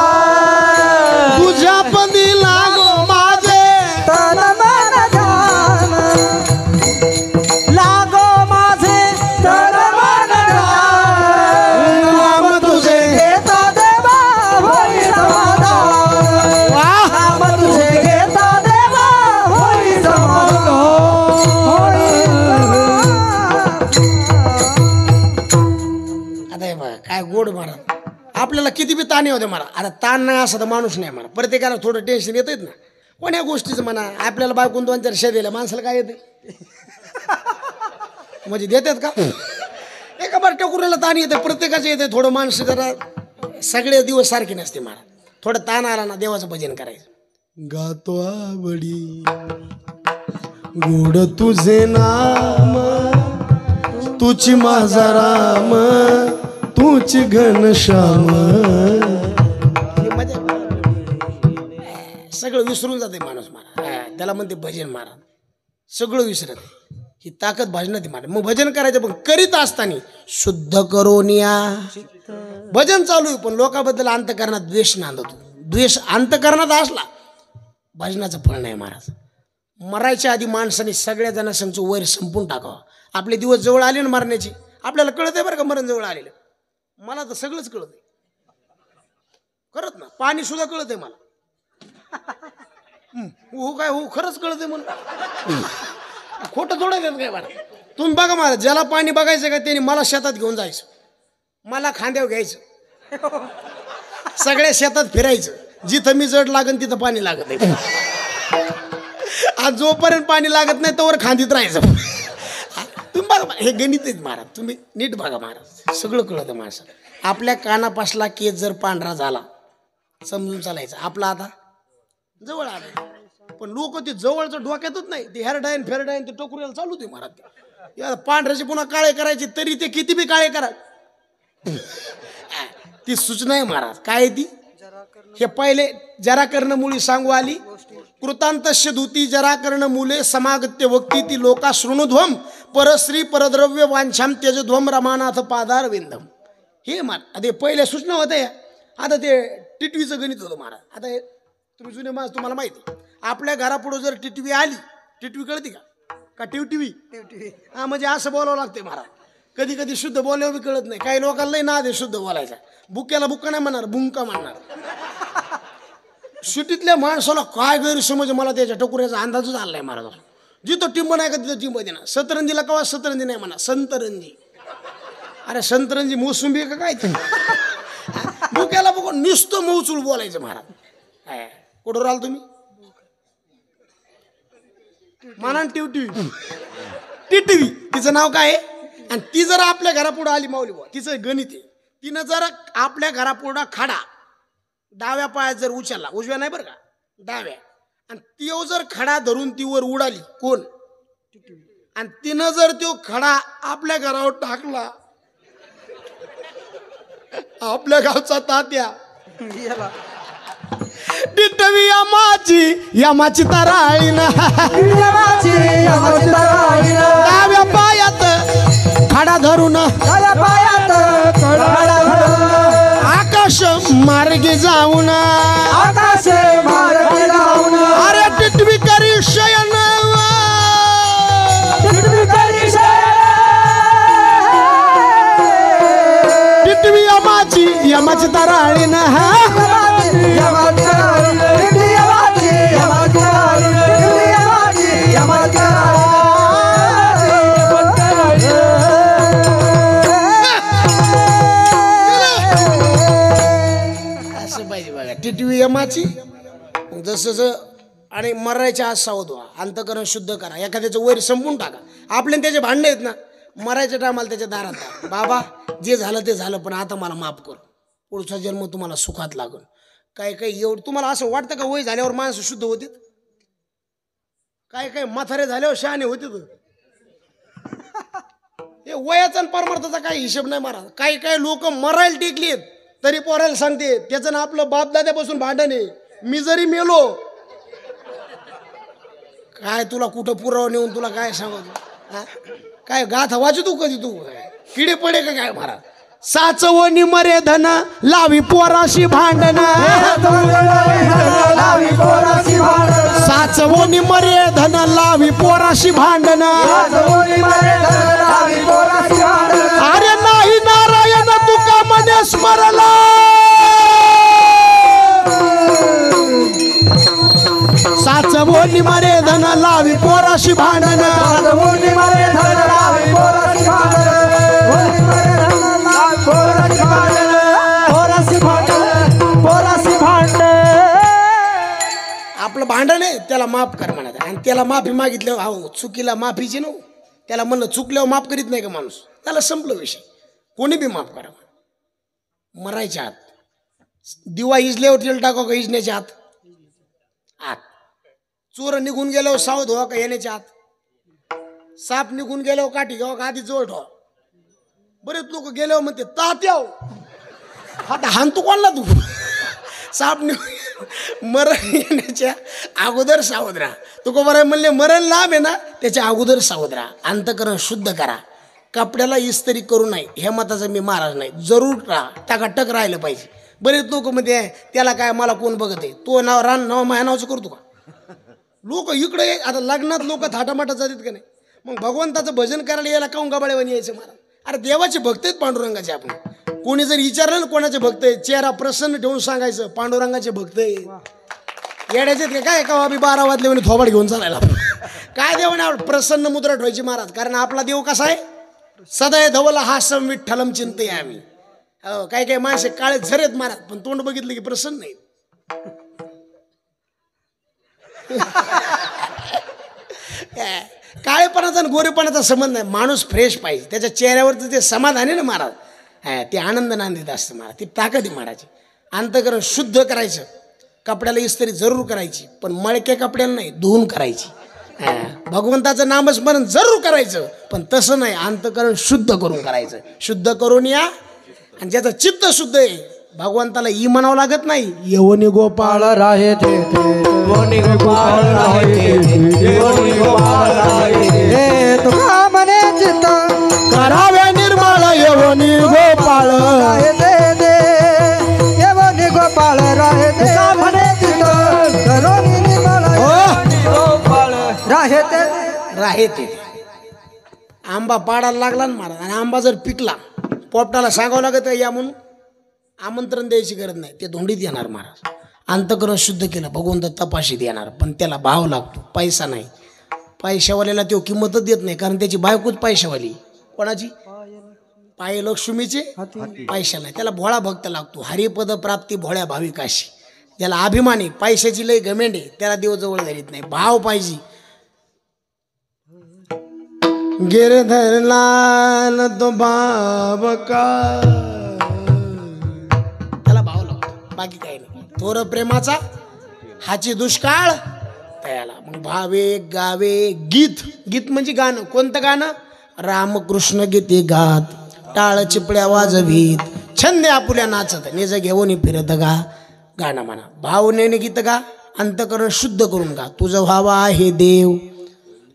तुझ्या पदी लागो माझे तन मन ध्यान, लागो माझे तन मन ध्यान. नाम तुझे घेता देवा होई समाधान. नाम तुझे घेता देवा होई समाधान. आता हे बघा काय गोड मारा. आपल्याला किती बी ताण होते मारा. आता ताण नाही असं तर माणूस नाही मारा. प्रत्येकाला थोडं टेन्शन येतच ना कोण्या गोष्टीचं म्हणा. आपल्याला बायकून 2-4 शे दिल्या माणसाला काय येते म्हणजे देतात का. एका बार टकुऱ्याला ताण येते, प्रत्येकाचं येते थोडं. माणसं जरा सगळे दिवस सारखे नसते मारा. थोडं ताण आला ना देवाचं भजन करायचं. गातो आवडी गोड तुझे नाम, तुची माझा राम, तुची घनश्याम. हे मजा सगळं विसरून जाते माणूस मारा. त्याला म्हणते भजन मारा, सगळं विसरत. ही ताकद भजनात मारा. मग भजन करायचं पण करीत असताना शुद्ध करून या. भजन चालू आहे पण लोकांबद्दल अंतकरणात द्वेष नांदतो. द्वेष अंतकरणात असला भजनाचं फळ नाही महाराज. मरायच्या आधी माणसाने सगळ्या जणांचं वैर संपून टाकावं. आपले दिवस जवळ आले ना मरण्याची. आपल्याला कळत आहे बरं का मरण जवळ आलेलं. मला तर सगळंच कळत आहे खरंच ना. पाणी सुद्धा कळत आहे मला. हो काय हो खरंच कळत आहे म्हणून. खोटं थोडं देत काय मला. तुम्ही बघा मला, ज्याला पाणी बघायचं का त्याने मला शेतात घेऊन जायचं, मला खांद्यावर घ्यायचं, सगळ्या शेतात फिरायचं, जिथं मी जड लागन तिथं पाणी लागत नाही. आज जोपर्यंत पाणी लागत नाही तोवर खांदीत राहायचं. तुम्ही बघा हे गणित आहेत महाराज, तुम्ही नीट बघा महाराज, सगळं कळतं माणसाला. आपल्या कानापासला केस जर पांढरा झाला समजून चालायचं, आपला आता जवळ आलं. पण लोक ते जवळचं डोक्यातच नाही, ते हेरडायन फेरडायन ते टोकरीला चालू दे महाराज. या पांढऱ्याचे पुन्हा काळे करायचे तरी ते किती बी काळे करा. ती सूचना आहे महाराज. काय ती? हे पहिले जरा कर्ण मुळी सांगू आली, कृतांतस्य धुती जरा कर्ण मुले समागत्य वक्ती ती लोका शृणुध्वम परश्री परद्रव्य वांछाम त्यजध्वम रमानाथ पादार विंदम. हे महाराज ते पहिले सूचना होत्या या. आता ते टिटवीचं गणित होतं महाराज. आता हे तुम्ही जुने माणूस, तुम्हाला माहिती आपल्या घरापुढं जर टिटवी आली, टिटवी कळती का टिवटिवी? हा म्हणजे असं बोलावं लागते महाराज. कधी कधी शुद्ध बोलावं बी कळत नाही. काही लोकांना नाही ना दे शुद्ध बोलायचा. बुक्याला बुक्का नाही म्हणणार, बुंका म्हणणार. सिटीतल्या माणसाला काय गैरसमज, मला त्याच्या टकुऱ्याचा अंदाजच आला नाही महाराज. जिथं टिंब नाही का तिथं टिंब देणार. सतरंजीला कवा सतरंजी नाही म्हणा, संतरंजी. अरे संतरंजी मोसंबी का काय ते? बुक्याला बघून नुसतं मौचूल बोलायचं महाराज. कुठं राहिल तुम्ही? मानान टिवटिवी टिटवी तिचं नाव काय आहे. आणि ती जर आपल्या घरापुढं आली माऊली बुवा, तिचं गणित आहे. तिनं जर आपल्या घरापुढं खडा डाव्या पायात जर उचलला, उजव्या नाही बरं का, डाव्या, आणि ती जर खडा धरून ती वर उडाली कोण, आणि तिनं जर तो खडा आपल्या घरावर टाकला, आपल्या गावचा तात्या टिटवी यमाची तराळीन डाव्या पायात खडा धरून आकाश मार्गे जाऊन अरे टिटवी करी शयन टिटवी यमाची तराळीन टिटवी यमाची. जसं आणि मरायच्या आज सावध व्हा, अंतकरण शुद्ध करा. एखाद्याचं वैर संपून टाका. आपले त्याचे भांडणे आहेत ना, मरायच्या टायमाला त्याच्या दारात, बाबा जे झालं ते झालं, पण आता मला माफ कर, पुढचा जन्म तुम्हाला सुखात लागल. काय काय एवढं तुम्हाला असं वाटतं का वय झाल्यावर माणसं शुद्ध होते? काय काय म्हातारे झाल्यावर शहाणे होते? हे वयाचा आणि परमार्थाचा काही हिशोब नाही महाराज. काही काही लोक मरायला टेकलेत तरी पोरायला सांगते त्याचं ना आपलं बापदाद्यापासून भांडण आहे. मी जरी मेलो काय तुला कुठं पुरावा नेऊन तुला काय सांगतो? काय गाथा वाचू तू कधी? तू किडे पडे का काय महाराज? साचवणी मरे धन लावी पोराशी भांडण, साचवणी मरे धन लावी पोराशी भांडण. अरे नाही नारायण तुका मने स्मरला, साचवणी मरे धन लावी पोराशी भांडण. आपलं भांडण आहे त्याला माफ कर म्हणा, आणि त्याला माफी मागितल्यावर अहो चुकीला माफीची नव्ह, त्याला म्हणलं चुकल्यावर माफ करीत नाही का माणूस, त्याला संपलं विषय. कोणी बी माफ करा. मरायच्या आत दिवा इजल्यावर तेल टाका का इजण्याच्या आत? आत. चोर निघून गेल्यावर सावध व्हा का येण्याच्या आत? साप निघून गेल्यावर काठी घ्यावा का आधी जोड ठेवा? बरेच लोक गेल्यावर म्हणते तात्याव आता हानतू कोणला तू? साप निघून मरण येण्याच्या अगोदर सावध राहा. तुका बरं म्हणले मरण लांब आहे ना, त्याच्या अगोदर सावध राहा. अंतकरण शुद्ध करा. कपड्याला इस्त्री करू नये हे मताचा मी महाराज नाही. जरूर राहा, टकाटक राहिलं पाहिजे. बरेच लोक म्हणते त्याला काय मला कोण बघत आहे, तो नाव रान नाव माझ्या नावचं करतो का? लोक इकडे आता लग्नात लोक थाटामाटात जातात का नाही? मग भगवंताचं भजन करायला यायला काऊन गबाळेवानी यायचं महाराज? अरे देवाचे भक्त आहेत पांडुरंगाचे. आपण कोणी जर विचारलं ना कोणाचे भक्त आहे, चेहरा प्रसन्न ठेवून सांगायचं पांडुरंगाचे भक्त आहे. येड्याचे काय का आम्ही 12 वाजले म्हणे थोबाड घेऊन चालायला काय देव म्हणे प्रसन्न मुद्रा ठेवायची महाराज कारण आपला देव कसा आहे सदैव धवल हासम विठ्ठलम चिंते आम्ही हो काय काय माणसे काळे झरेत महाराज पण तोंड बघितलं की प्रसन्न नाही काळेपणाचा आणि गोरेपणाचा संबंध नाही माणूस फ्रेश पाहिजे त्याच्या चेहऱ्यावरचं ते समाधान आहे ना महाराज ते आनंद नांदित असतं महाराज ती ताकद आहे महाराज अंतःकरण शुद्ध करायचं कपड्याला इस्त्री जरूर करायची पण मळक्या कपड्याला नाही धुवून करायची भगवंताचं नामस्मरण जरूर करायचं पण तसं नाही अंतःकरण शुद्ध करून करायचं शुद्ध करून या आणि ज्याचं चित्त शुद्ध आहे भगवंताला ई म्हणावं लागत नाही यवनी गोपाळ राहे ते यवनी गोपाळ राहे ते यवनी गोपाळ राहे ते तुका मने चित्त करावे निर्मळ यवनी गोपाळ राहे ते यवनी गोपाळ राहे ते तुका मने चित्त करोनी निर्मळ यवनी गोपाळ राहे ते आंबा पाडायला लागला ना महाराज आणि आंबा जर पिकला पोपटाला सांगावं लागत या म्हणून आमंत्रण द्यायची गरज नाही ते धोंडीत येणार महाराज अंतःकरण शुद्ध केलं भगवंत तपाशीत येणार पण त्याला भाव लागतो पैसा नाही पैशावाल्याला तो किंमतच देत नाही कारण त्याची बायकोच पैशावाली कोणाची पाय लक्ष्मीचे पैशा नाही त्याला भोळा भक्त लागतो हरिपद प्राप्ती भोळ्या भाविकाशी ज्याला अभिमानी पैशाची लय गमेंडे त्याला देव जवळ धरीत नाही भाव पाहिजे गिरधर लाल तो बाबका बाकी काही नाही थोर प्रेमाचा हाची दुष्काळ त्याला मग भावे गावे गीत गीत म्हणजे गाणं कोणतं गाणं रामकृष्ण गीते गात टाळ चिपड्या वाजवीत छंदे आपुल्या नाचत निज घेऊन फिरत गा गाणं म्हणा भावनेने गीत गा अंतःकरण शुद्ध करून गा तुझं व्हावा आहे देव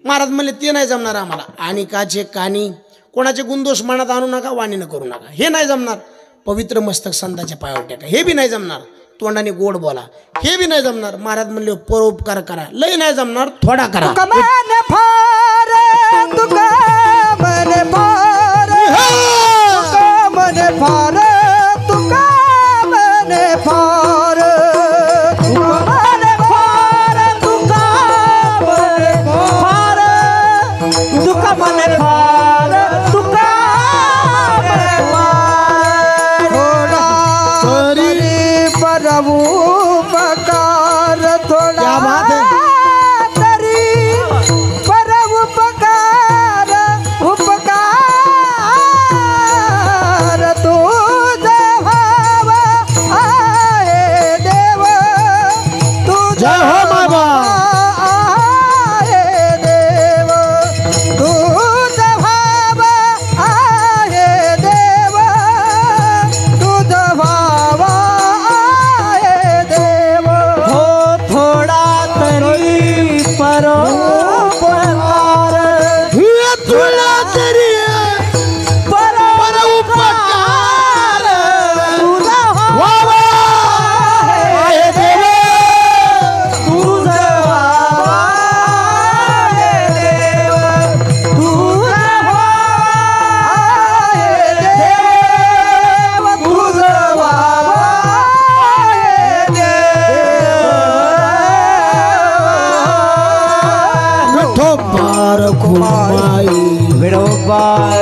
महाराज म्हणले ते नाही जमणार आम्हाला आणि काचे कानी कोणाचे गुणदोष मनात आणू नका वाणीनं करू नका हे नाही जमणार पवित्र मस्तक संतांच्या पायावर टाका हे बी नाही जमणार तोंडाने गोड बोला हे बी नाही जमणार महाराज म्हणले परोपकार करा लय नाही जमणार थोडा करा मन फार तुका मन फार तुका मन फार तुका मन फार तुका मन फार तुका उपकार थोडा तरी पर उपकार तुझा भाव आहे देव तुझा भाव आहे देव तुझा भाव आहे देव तुझा भाव परोपकार तुला तरी परोपकार तुझा व्हावा आहे देव तुझा व्हावा आहे देव तुझा व्हावा आहे देव तुझा व्हावा आहे देव पार खुमाई विठोबार